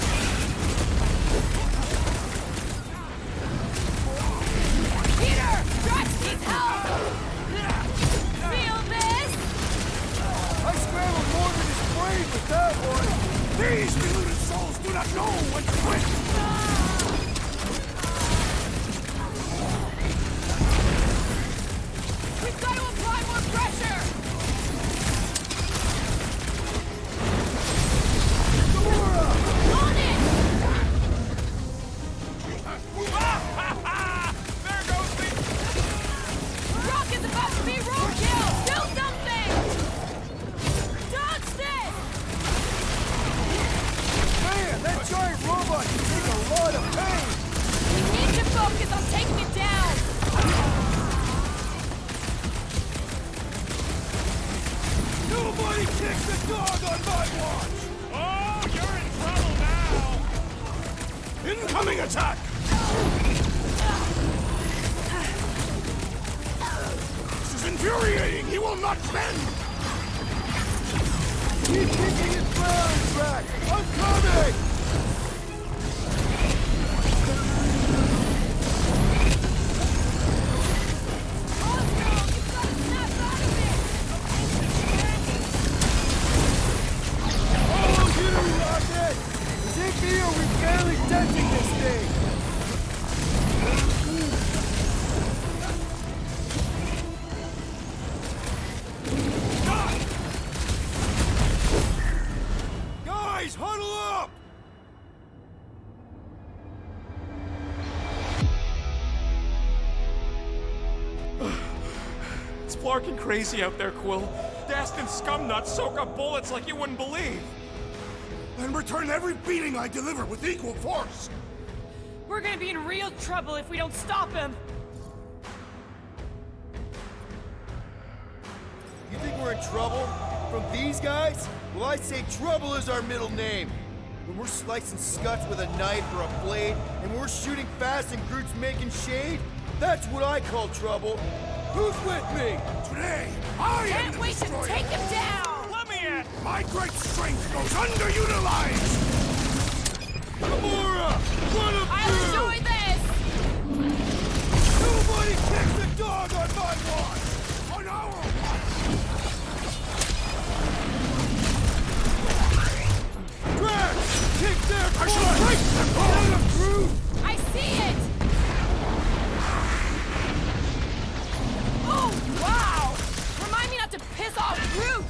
[SPEAKER 4] Peter! Drax needs help! Feel this?
[SPEAKER 5] I scrambled more than his brain with that one!
[SPEAKER 3] These deluded souls do not know when to quit!
[SPEAKER 4] We've got to apply more pressure! On it!
[SPEAKER 2] There goes the...
[SPEAKER 4] Rock is about to be roadkill! Do something! Dodge this!
[SPEAKER 5] Man, that giant robot can take a lot of pain!
[SPEAKER 4] We need to focus on taking it down!
[SPEAKER 5] Nobody kicks a dog on my watch!
[SPEAKER 2] Oh, you're in trouble now!
[SPEAKER 3] Incoming attack! This is infuriating! He will not bend!
[SPEAKER 5] Keep kicking his brown back! I'm coming! Oh, you rocket! Is it me or we barely touching this thing? Guys, huddle up!
[SPEAKER 2] It's flarking crazy out there, Quill. Dastin scumnuts soak up bullets like you wouldn't believe.
[SPEAKER 3] And return every beating I deliver with equal force!
[SPEAKER 4] We're gonna be in real trouble if we don't stop him!
[SPEAKER 5] You think we're in trouble? From these guys? Well, I say trouble is our middle name. When we're slicing scuts with a knife or a blade, and we're shooting fast and Groot's making shade, that's what I call trouble. Who's with me?
[SPEAKER 3] Today, I am
[SPEAKER 4] Can't
[SPEAKER 3] the
[SPEAKER 4] wait to
[SPEAKER 3] destroyer.
[SPEAKER 4] take him down!
[SPEAKER 2] Let me in!
[SPEAKER 3] My great strength goes underutilized!
[SPEAKER 5] Gamora! Run him
[SPEAKER 4] I'll
[SPEAKER 5] through!
[SPEAKER 4] enjoy this!
[SPEAKER 5] Nobody kicks a dog on my watch!
[SPEAKER 3] On our watch!
[SPEAKER 4] I see it! Oh, wow! Remind me not to piss off Groot!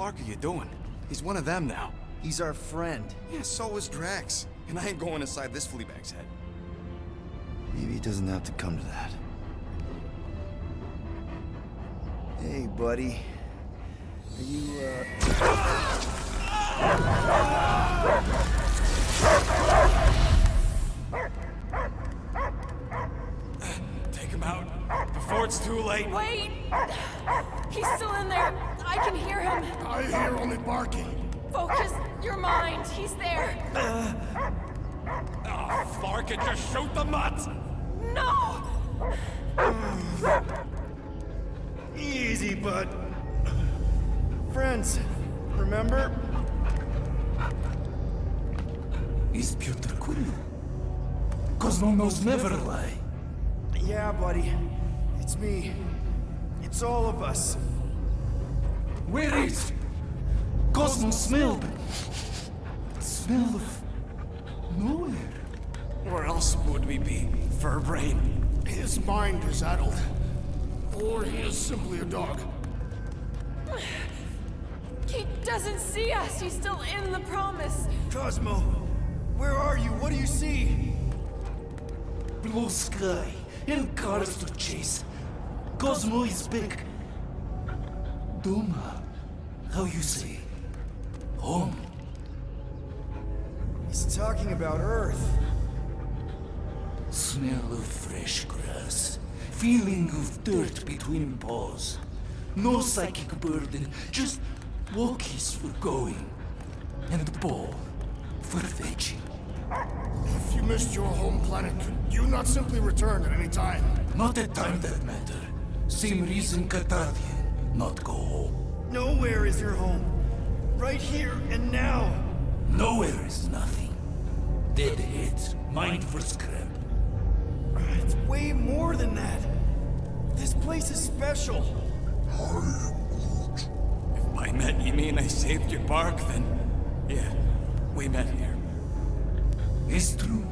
[SPEAKER 2] What the fuck are you doing? He's one of them now.
[SPEAKER 5] He's our friend.
[SPEAKER 2] Yeah, so was Drax. And I ain't going inside this fleabag's head.
[SPEAKER 5] Maybe it doesn't have to come to that. Hey, buddy. Are you,
[SPEAKER 2] Take him out before it's too late.
[SPEAKER 4] Wait! He's still in there. I can hear him.
[SPEAKER 3] I hear only barking.
[SPEAKER 4] Focus your mind. He's there.
[SPEAKER 2] Oh, fuck it, just shoot the mutts!
[SPEAKER 4] No!
[SPEAKER 5] Easy, bud. Friends, remember?
[SPEAKER 10] Is Peter Quill? Cosmo knows never lie.
[SPEAKER 5] Yeah, buddy. It's me. It's all of us.
[SPEAKER 10] Where is Cosmo smelled? Smell of nowhere.
[SPEAKER 2] Where else would we be? Furbrain.
[SPEAKER 3] His mind is addled. Or he is simply a dog.
[SPEAKER 4] He doesn't see us. He's still in the promise.
[SPEAKER 5] Cosmo, where are you? What do you see?
[SPEAKER 10] Blue sky and cars to chase. Cosmo is back. Doma, how you say? Home.
[SPEAKER 5] He's talking about Earth.
[SPEAKER 10] Smell of fresh grass. Feeling of dirt between paws. No psychic burden, just walkies for going. And the ball for fetching.
[SPEAKER 3] If you missed your home planet, could you not simply return at any time?
[SPEAKER 10] Not at time that matter. Same reason Catadian, not go home.
[SPEAKER 5] Nowhere is your home. Right here and now.
[SPEAKER 10] Nowhere is nothing. Dead heads, mind for scrap.
[SPEAKER 5] It's way more than that. This place is special.
[SPEAKER 2] If by met you mean I saved your bark, then yeah, we met here.
[SPEAKER 10] It's true.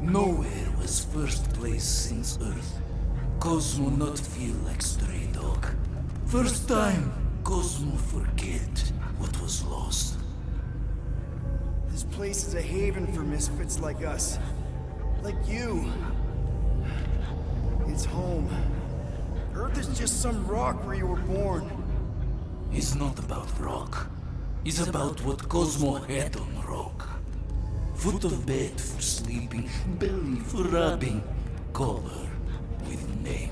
[SPEAKER 10] Nowhere was first place since Earth. Cosmo not feel like stray dog. First time, Cosmo forget what was lost.
[SPEAKER 5] This place is a haven for misfits like us. Like you. It's home. Earth is just some rock where you were born.
[SPEAKER 10] It's not about rock. It's about what Cosmo had on rock. Foot of bed for sleeping, belly for rubbing, color with name.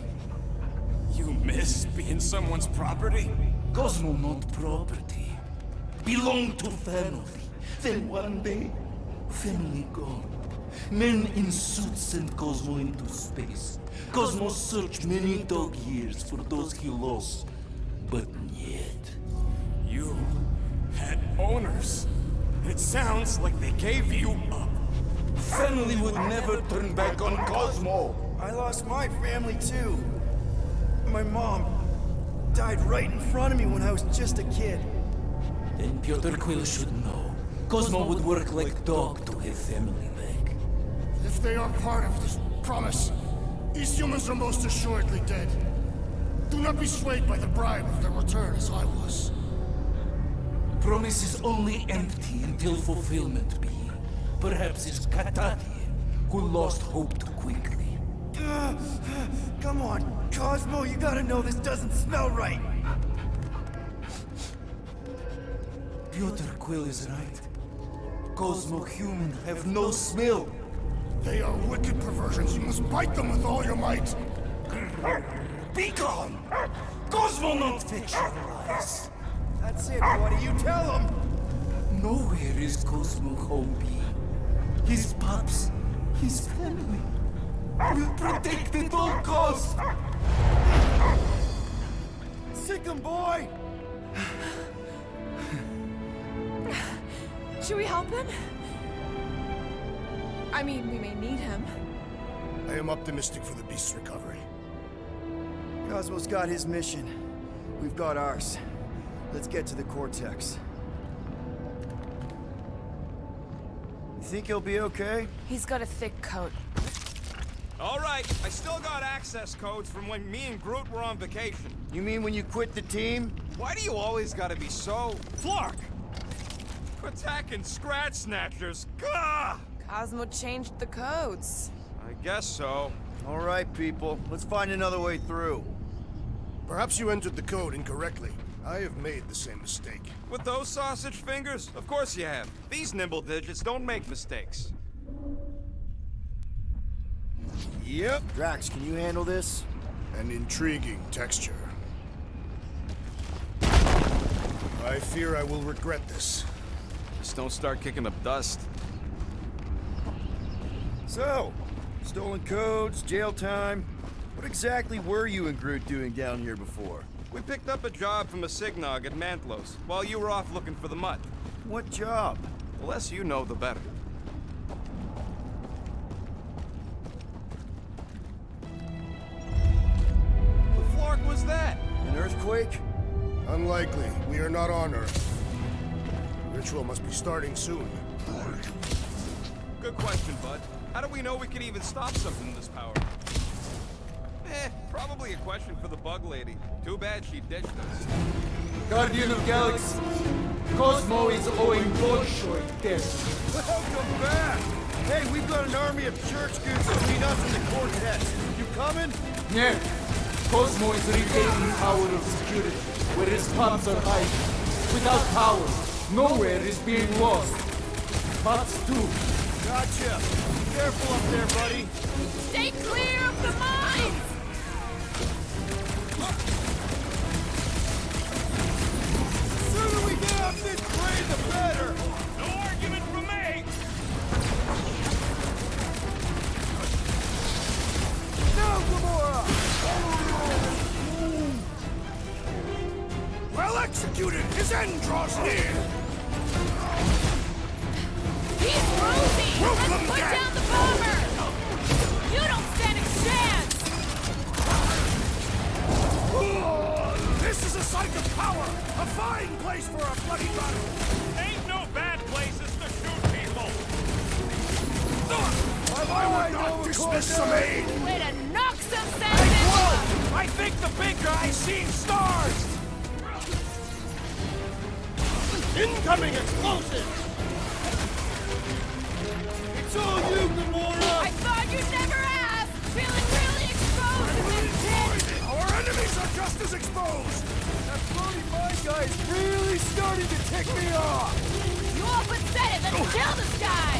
[SPEAKER 2] You miss being someone's property?
[SPEAKER 10] Cosmo not property. Belong to family. Then one day, family gone. Men in suits send Cosmo into space. Cosmo searched many dog years for those he lost. But yet...
[SPEAKER 2] You had owners. It sounds like they gave you up.
[SPEAKER 10] Family would never turn back on Cosmo.
[SPEAKER 5] I lost my family too. My mom died right in front of me when I was just a kid.
[SPEAKER 10] Then Peter Quill should know. Cosmo would work like dog to have family back.
[SPEAKER 3] If they are part of this promise, these humans are most assuredly dead. Do not be swayed by the bribe of their return as I was.
[SPEAKER 10] Promise is only empty until fulfillment be. Perhaps it's Catadian who lost hope too quickly.
[SPEAKER 5] Come on, Cosmo, you gotta know this doesn't smell right.
[SPEAKER 10] Peter Quill is right. Cosmo human have no smell.
[SPEAKER 3] They are wicked perversions. You must bite them with all your might.
[SPEAKER 10] Be gone! Cosmo not fetch your lies.
[SPEAKER 5] That's it, buddy. You tell him.
[SPEAKER 10] Nowhere is Cosmo home be. His pups, his family. We'll protect at all costs!
[SPEAKER 5] Sick 'em, boy!
[SPEAKER 4] Should we help him? I mean, we may need him.
[SPEAKER 3] I am optimistic for the beast's recovery.
[SPEAKER 5] Cosmo's got his mission. We've got ours. Let's get to the Cortex. You think he'll be okay?
[SPEAKER 4] He's got a thick coat.
[SPEAKER 2] All right, I still got access codes from when me and Groot were on vacation.
[SPEAKER 5] You mean when you quit the team?
[SPEAKER 2] Why do you always gotta be so... Flark! Attacking Scratch Snatchers, gah!
[SPEAKER 4] Cosmo changed the codes.
[SPEAKER 2] I guess so.
[SPEAKER 5] All right, people. Let's find another way through.
[SPEAKER 3] Perhaps you entered the code incorrectly. I have made the same mistake.
[SPEAKER 2] With those sausage fingers? Of course you have. These nimble digits don't make mistakes.
[SPEAKER 5] Yep. Drax, can you handle this?
[SPEAKER 3] An intriguing texture. I fear I will regret this.
[SPEAKER 2] Just don't start kicking up dust.
[SPEAKER 5] So, stolen codes, jail time. What exactly were you and Groot doing down here before?
[SPEAKER 2] We picked up a job from a Signog at Mantlos, while you were off looking for the mud.
[SPEAKER 5] What job?
[SPEAKER 2] The less you know, the better. The flark was that?
[SPEAKER 5] An earthquake?
[SPEAKER 3] Unlikely. We are not on Earth. Ritual must be starting soon.
[SPEAKER 2] Good question, bud. How do we know we can even stop something this power? Probably a question for the bug lady. Too bad she ditched us.
[SPEAKER 10] Guardian of Galaxy, Cosmo is owing Bolshoi death.
[SPEAKER 5] Welcome back! Hey, we've got an army of church goons between us and the Cortex. You coming?
[SPEAKER 10] Yeah, Cosmo is regaining power of security, where his plans are hiding. Without power, Knowhere is being lost. Bots too.
[SPEAKER 5] Gotcha. Be careful up there, buddy.
[SPEAKER 4] Stay clear of the mines!
[SPEAKER 5] The sooner we get off this train, the better!
[SPEAKER 2] No argument from me!
[SPEAKER 5] Now, Gamora!
[SPEAKER 3] Well executed! His end draws near!
[SPEAKER 4] He's Rosie!
[SPEAKER 3] Welcome
[SPEAKER 4] Let's put
[SPEAKER 3] back.
[SPEAKER 4] down the bomber! You don't stand a chance!
[SPEAKER 3] This is a site of power! A fine place for a bloody battle!
[SPEAKER 2] Ain't no bad places to shoot people!
[SPEAKER 3] I would not dismiss some aid!
[SPEAKER 4] Way to knock some sense into him!
[SPEAKER 2] I think the big guy's seen stars!
[SPEAKER 5] Incoming explosive! It's all you, Gamora!
[SPEAKER 4] I thought you'd never ask! Feeling really exposed in this pit!
[SPEAKER 3] Our enemies are just as exposed!
[SPEAKER 5] That floating mine guy is really starting to tick me off!
[SPEAKER 4] You all but said it! Let's kill this guy!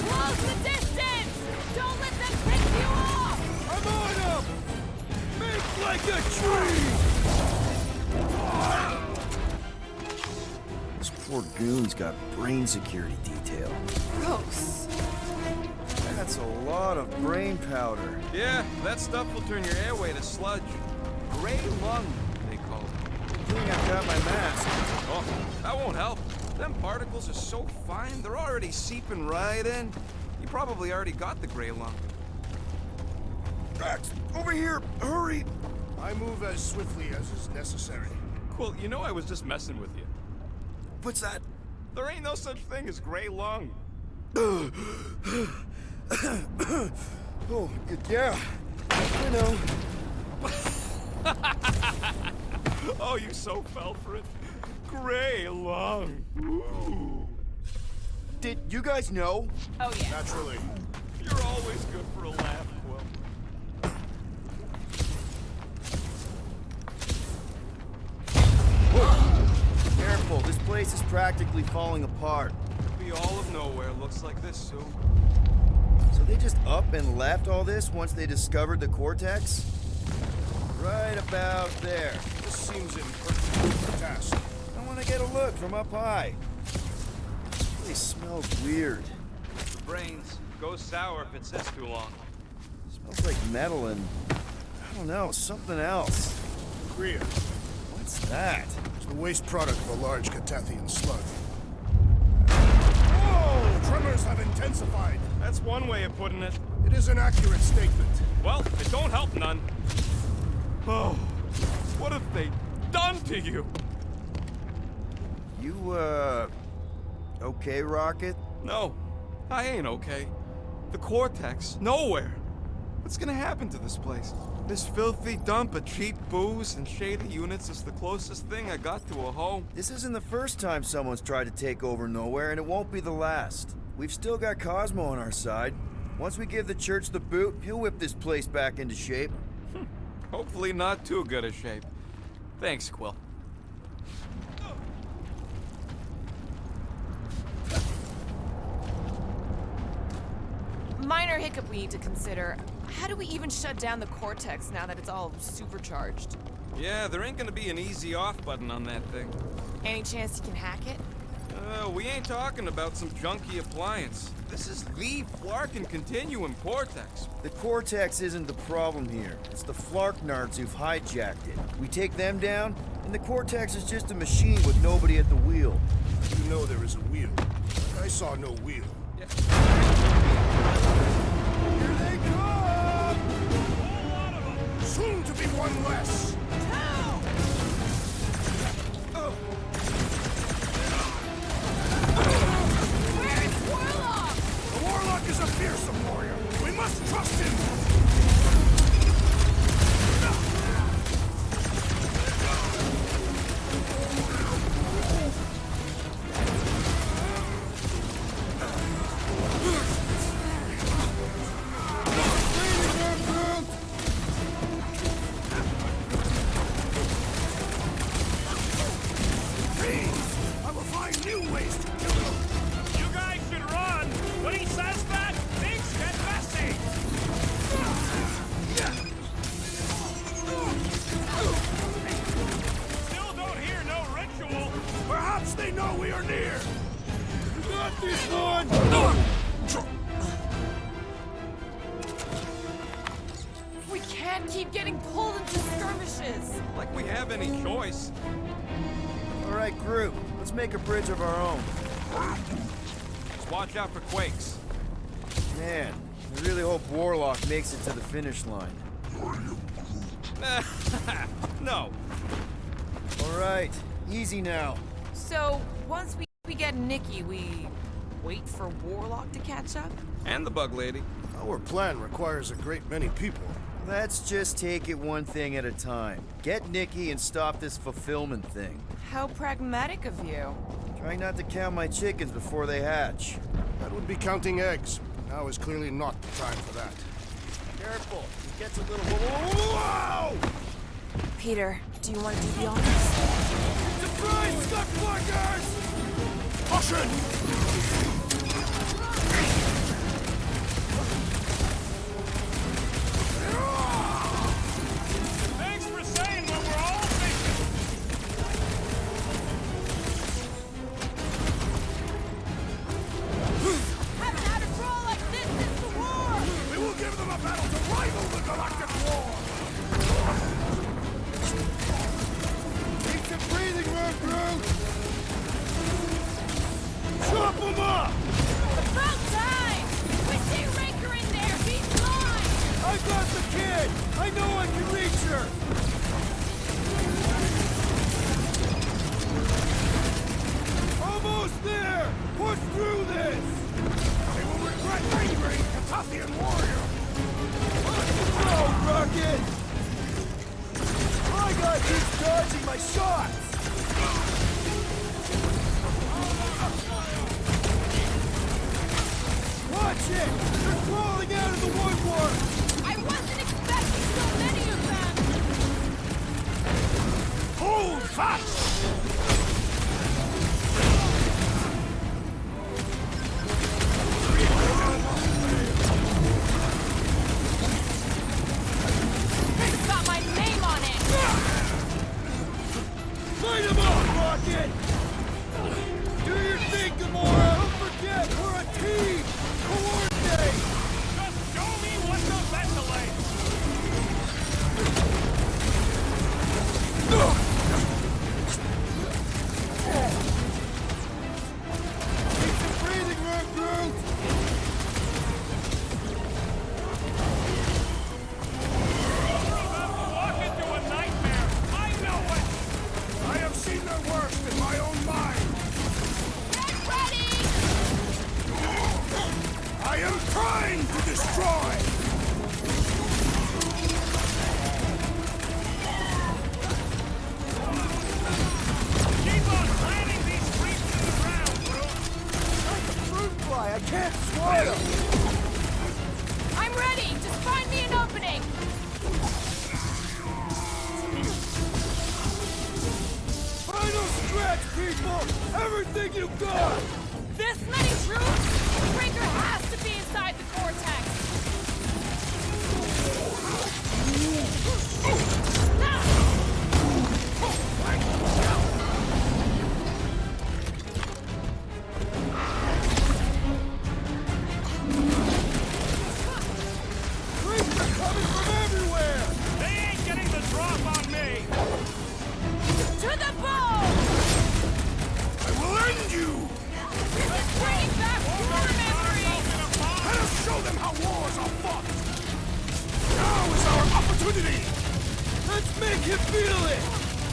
[SPEAKER 4] Close the distance! Don't let them pick you off!
[SPEAKER 5] I'm on him! Make like a tree! This poor goon's got brain security detail.
[SPEAKER 4] Gross.
[SPEAKER 5] That's a lot of brain powder.
[SPEAKER 2] Yeah, that stuff will turn your airway to sludge. Gray lung, they call it.
[SPEAKER 5] I think I've got my mask.
[SPEAKER 2] Oh, that won't help. Them particles are so fine, they're already seeping right in. You probably already got the gray lung.
[SPEAKER 5] Drax, over here! Hurry!
[SPEAKER 3] I move as swiftly as is necessary.
[SPEAKER 2] Well, you know I was just messing with you.
[SPEAKER 5] What's that?
[SPEAKER 2] There ain't no such thing as gray lung.
[SPEAKER 5] Oh, yeah. I know.
[SPEAKER 2] Oh, you so fell for it. Gray lung. Ooh.
[SPEAKER 5] Did you guys know?
[SPEAKER 4] Oh yeah.
[SPEAKER 3] Naturally.
[SPEAKER 2] You're always good for a laugh, Quill.
[SPEAKER 5] Careful, this place is practically falling apart.
[SPEAKER 2] Be all of Knowhere looks like this soon.
[SPEAKER 5] So they just up and left all this once they discovered the Cortex? Right about there.
[SPEAKER 3] This seems imperfect task.
[SPEAKER 5] I want to get a look from up high. place smells weird.
[SPEAKER 2] The brains goes sour if it sits too long.
[SPEAKER 5] Smells like metal and, I don't know, something else.
[SPEAKER 3] Kriya.
[SPEAKER 5] What's that?
[SPEAKER 3] It's the waste product of a large Catathian slug. Whoa! Tremors have intensified.
[SPEAKER 2] That's one way of putting it.
[SPEAKER 3] It is an accurate statement.
[SPEAKER 2] Well, it don't help none. Oh, what have they done to you?
[SPEAKER 5] You, okay, Rocket?
[SPEAKER 2] No, I ain't okay. The Cortex, nowhere. What's gonna happen to this place? This filthy dump of cheap booze and shady units is the closest thing I got to a home.
[SPEAKER 5] This isn't the first time someone's tried to take over Knowhere, and it won't be the last. We've still got Cosmo on our side. Once we give the church the boot, he'll whip this place back into shape.
[SPEAKER 2] Hopefully not too good a shape. Thanks, Quill.
[SPEAKER 4] Minor hiccup we need to consider. How do we even shut down the Cortex now that it's all supercharged?
[SPEAKER 2] Yeah, there ain't gonna be an easy off button on that thing.
[SPEAKER 4] Any chance you can hack it?
[SPEAKER 2] We ain't talking about some junky appliance. This is the Flarkin Continuum Cortex.
[SPEAKER 5] The Cortex isn't the problem here. It's the Flarknards who've hijacked it. We take them down, and the Cortex is just a machine with nobody at the wheel.
[SPEAKER 3] You know there is a wheel. I saw no wheel.
[SPEAKER 2] Yeah.
[SPEAKER 3] Here they come! Soon to be one less.
[SPEAKER 4] Where is Warlock?
[SPEAKER 3] The Warlock is a fearsome warrior. We must trust him. I will find new ways to kill him.
[SPEAKER 2] You guys should run! When he says that, things get messy! Still don't hear no ritual!
[SPEAKER 3] Perhaps they know we are near. You got this one.
[SPEAKER 4] We can't keep getting pulled into skirmishes.
[SPEAKER 2] Like we have any choice.
[SPEAKER 5] All right, group, let's make a bridge of our own.
[SPEAKER 2] Just watch out for quakes.
[SPEAKER 5] Man, I really hope Warlock makes it to the finish line.
[SPEAKER 2] No.
[SPEAKER 5] All right, easy now.
[SPEAKER 4] So, once we get Nikki, we wait for Warlock to catch up?
[SPEAKER 2] And the bug lady.
[SPEAKER 3] Our plan requires a great many people.
[SPEAKER 5] Let's just take it one thing at a time. Get Nikki and stop this fulfillment thing.
[SPEAKER 4] How pragmatic of you.
[SPEAKER 5] Trying not to count my chickens before they hatch.
[SPEAKER 3] That would be counting eggs. Now is clearly not the time for that.
[SPEAKER 5] Careful, it gets a little... Whoa!
[SPEAKER 4] Peter, do you want to do the honors?
[SPEAKER 3] Surprise, stuck fuckers! Caution!
[SPEAKER 2] Thanks for saying what we're all thinking.
[SPEAKER 4] Haven't had a brawl like this since the war!
[SPEAKER 3] We will give them a battle to rival the Galactic War! Keep some breathing room, crew! Chop them up!
[SPEAKER 4] About time! We see Raker in there! He's blind!
[SPEAKER 3] I got the kid! I know I can reach her! Almost there! Push through this! They will regret angering Catathian warrior! Go, Rocket! My guy keeps dodging my shots! Watch it! They're crawling out of the woodwork!
[SPEAKER 4] I wasn't expecting so many of them!
[SPEAKER 3] Hold fast!
[SPEAKER 4] It's got my name on it!
[SPEAKER 3] Light him up, Rocket! Do your thing, Gamora! to destroy!
[SPEAKER 2] Keep on planting these creeps in the ground, bro!
[SPEAKER 3] Like a fruit fly, I can't swallow!
[SPEAKER 4] I'm ready! Just find me an opening!
[SPEAKER 3] Final stretch, people! Everything you got!
[SPEAKER 4] This many troops? The breaker has to be inside the cortex!
[SPEAKER 3] Creeps are coming from everywhere!
[SPEAKER 2] They ain't getting the drop on me!
[SPEAKER 4] To the bone!
[SPEAKER 3] I will end you!
[SPEAKER 4] Bringing back war memories!
[SPEAKER 3] Let us show them how wars are fought! Now is our opportunity! Let's make him feel it!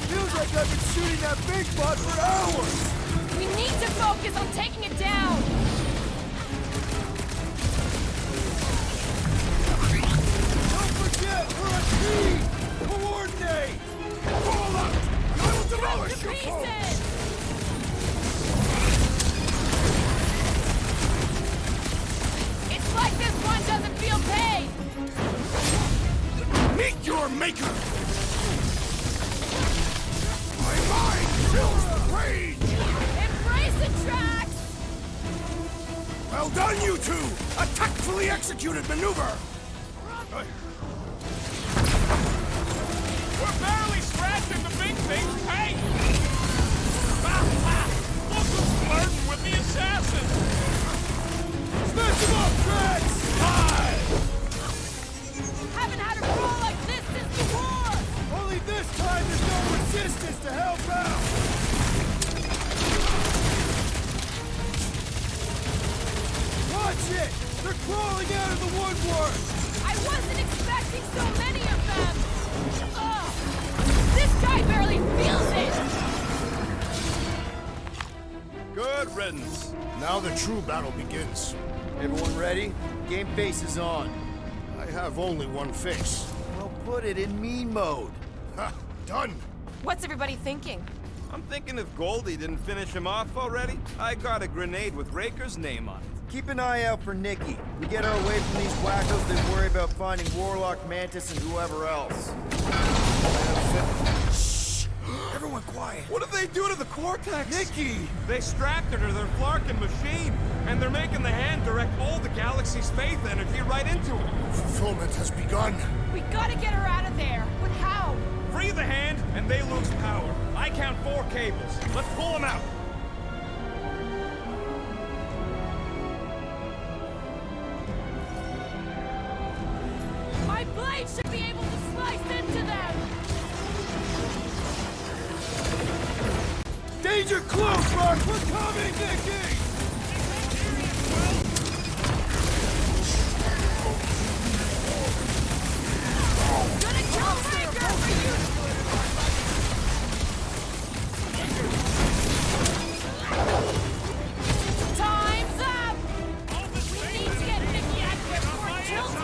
[SPEAKER 3] Feels like I've been shooting that big bot for hours!
[SPEAKER 4] We need to focus on taking it down!
[SPEAKER 3] Don't forget, we're a team! Coordinate! Fall out! I will demolish
[SPEAKER 4] To
[SPEAKER 3] your foes!
[SPEAKER 4] pieces! It's like this one doesn't feel pain!
[SPEAKER 3] Meet your maker! My mind fills with rage!
[SPEAKER 4] Embrace the tracks!
[SPEAKER 3] Well done, you two! A tactfully executed maneuver!
[SPEAKER 2] We're barely scratching the big thing! Hey! Look who's flirting with the assassin!
[SPEAKER 3] Smash him up, Drax!
[SPEAKER 4] Haven't had a roll like this since the war!
[SPEAKER 3] Only this time there's no resistance to help out! Watch it! They're crawling out of the woodwork!
[SPEAKER 4] I wasn't expecting so many of them! Ugh! This guy barely feels it!
[SPEAKER 3] Good riddance. Now the true battle begins. Everyone ready? Game face is on. I have only one face.
[SPEAKER 5] Well, put it in me mode.
[SPEAKER 3] Ha! Done!
[SPEAKER 4] What's everybody thinking?
[SPEAKER 11] I'm thinking if Goldie didn't finish him off already, I got a grenade with Raker's name on it.
[SPEAKER 5] Keep an eye out for Nikki. We get her away from these wackos, then worry about finding Warlock, Mantis, and whoever else.
[SPEAKER 3] Shh! Everyone quiet!
[SPEAKER 11] What did they do to the Cortex?
[SPEAKER 3] Nikki!
[SPEAKER 11] They strapped her to their Flarkin machine, and they're making the hand direct all the galaxy's faith energy right into it.
[SPEAKER 3] Fulfillment has begun.
[SPEAKER 4] We gotta get her out of there! But how?
[SPEAKER 11] Free the hand, and they lose power. I count 4 cables. Let's pull them out.
[SPEAKER 4] My blade should be able to slice into them!
[SPEAKER 3] Danger close, Mark! We're coming, Nikki!
[SPEAKER 4] Gonna kill Raker for you! Time's up! We need to get Nikki out of there before it kills her!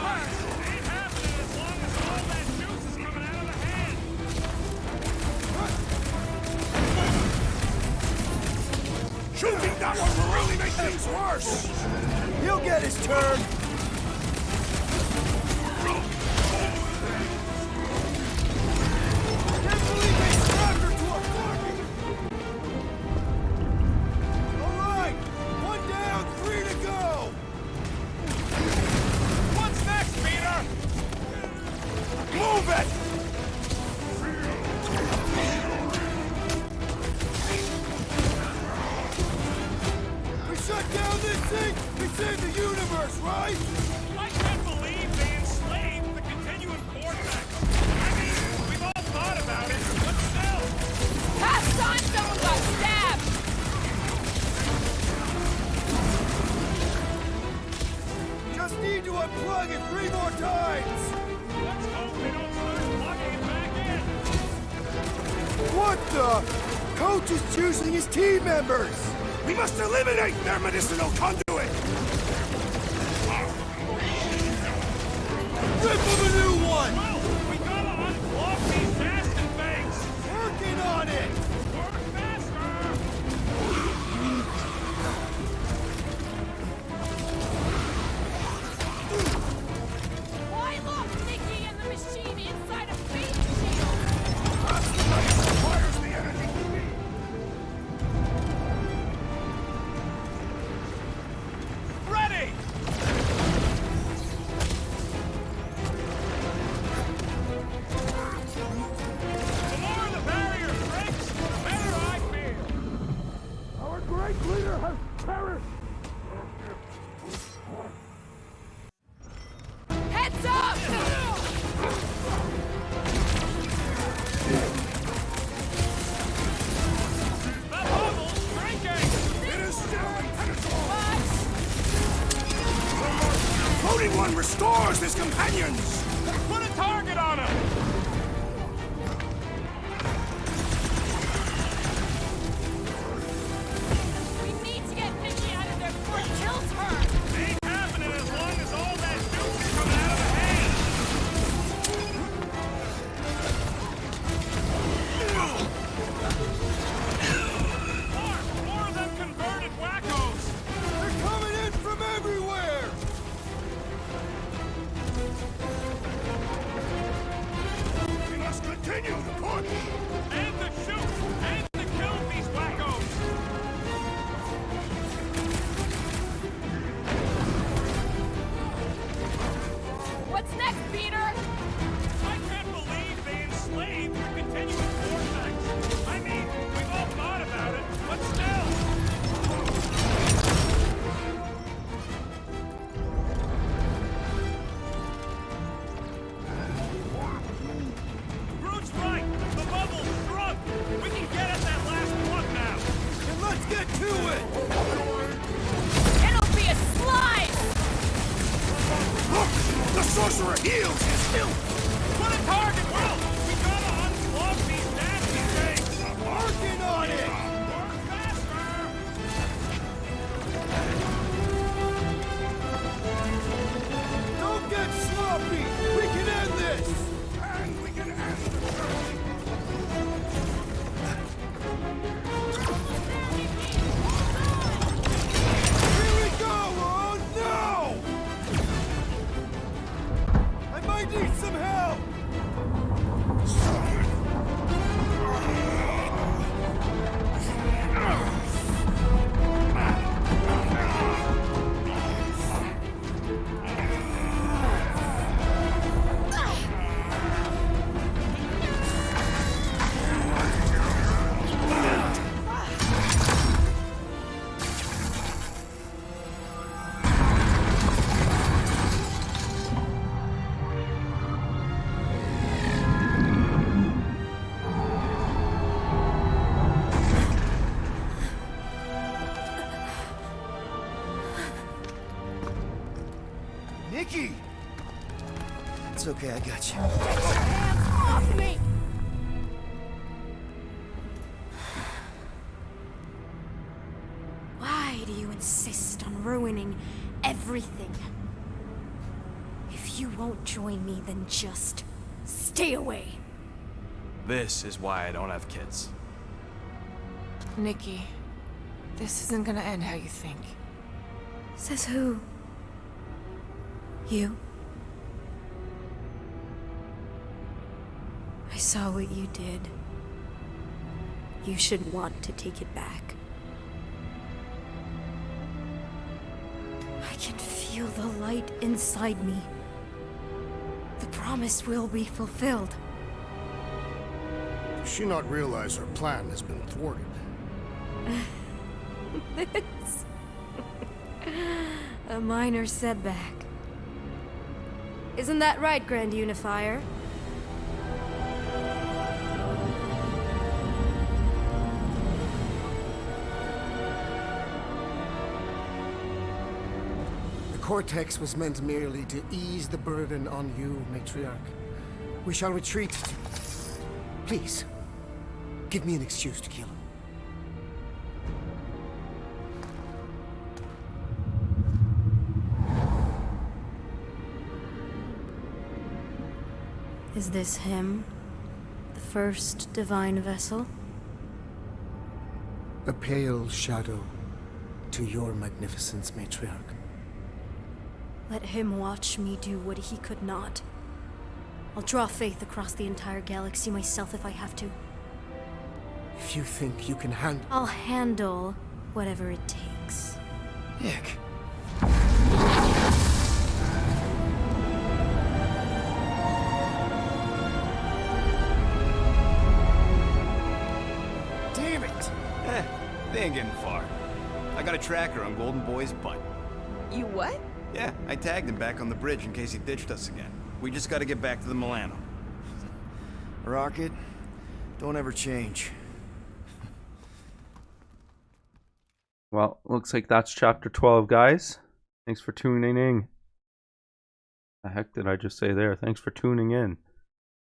[SPEAKER 2] Ain't happening as long as all that juice is coming out of the hand!
[SPEAKER 3] Shooting that one will only make things worse!
[SPEAKER 5] He'll get his turn!
[SPEAKER 3] Can't believe they strapped her to a fucking... Alright! 1 down, 3 to go!
[SPEAKER 2] What's next, Peter?
[SPEAKER 3] Move it! We shut down this thing, we saved the universe, right?
[SPEAKER 2] I can't believe they enslaved the continuum cortex. I mean, we've all thought about it, but still.
[SPEAKER 4] Past time someone got stabbed!
[SPEAKER 3] Just need to unplug it 3 more times!
[SPEAKER 2] Let's hope they don't start plugging it back in.
[SPEAKER 3] What the? Coach is choosing his team members! We must eliminate their medicinal conduit! anyone restores his companions!
[SPEAKER 11] Put a target on him!
[SPEAKER 4] We need to get Nikki out of there before he kills her!
[SPEAKER 11] Ain't happening as long as all that juice is coming out of the hand! More of them converted wackos!
[SPEAKER 3] They're coming in from everywhere! We must continue the push!
[SPEAKER 11] And to shoot! And to kill these wackos!
[SPEAKER 4] What's next, Peter?
[SPEAKER 11] I can't believe they enslaved your continuous vortex! I mean, we've all thought about it, but still! Groot's right! The bubble's shrunk! We can get at that last plug now!
[SPEAKER 3] And let's get to it!
[SPEAKER 4] It'll be a slide!
[SPEAKER 3] Look! The sorcerer heals his ilk!
[SPEAKER 11] Put a target, Will! We gotta unclog these nasty things!
[SPEAKER 3] Working on it!
[SPEAKER 11] Work faster!
[SPEAKER 3] Don't get sloppy! We can end this! And we can end the journey! Here we go! Oh no! I might need some help! Nikki!
[SPEAKER 5] It's okay, I got you.
[SPEAKER 4] Hands off me! Why do you insist on ruining everything? If you won't join me, then just stay away.
[SPEAKER 11] This is why I don't have kids.
[SPEAKER 12] Nikki, this isn't gonna end how you think.
[SPEAKER 4] Says who? You? I saw what you did. You should want to take it back. I can feel the light inside me. The promise will be fulfilled.
[SPEAKER 3] Does she not realize her plan has been thwarted?
[SPEAKER 4] This... a minor setback. Isn't that right, Grand Unifier?
[SPEAKER 9] The Cortex was meant merely to ease the burden on you, Matriarch. We shall retreat. Please, give me an excuse to kill him.
[SPEAKER 4] Is this him? The first divine vessel?
[SPEAKER 9] A pale shadow to your magnificence, Matriarch.
[SPEAKER 4] Let him watch me do what he could not. I'll draw faith across the entire galaxy myself if I have to.
[SPEAKER 9] If you think you can handle...
[SPEAKER 4] I'll handle whatever it takes.
[SPEAKER 5] Nick.
[SPEAKER 3] Damn it!
[SPEAKER 2] They ain't getting far. I got a tracker on Golden Boy's butt.
[SPEAKER 12] You what?
[SPEAKER 2] Yeah, I tagged him back on the bridge in case he ditched us again. We just gotta get back to the Milano.
[SPEAKER 5] Rocket, don't ever change.
[SPEAKER 1] Well, looks like that's chapter 12, guys. Thanks for tuning in. The heck did I just say there? Thanks for tuning in.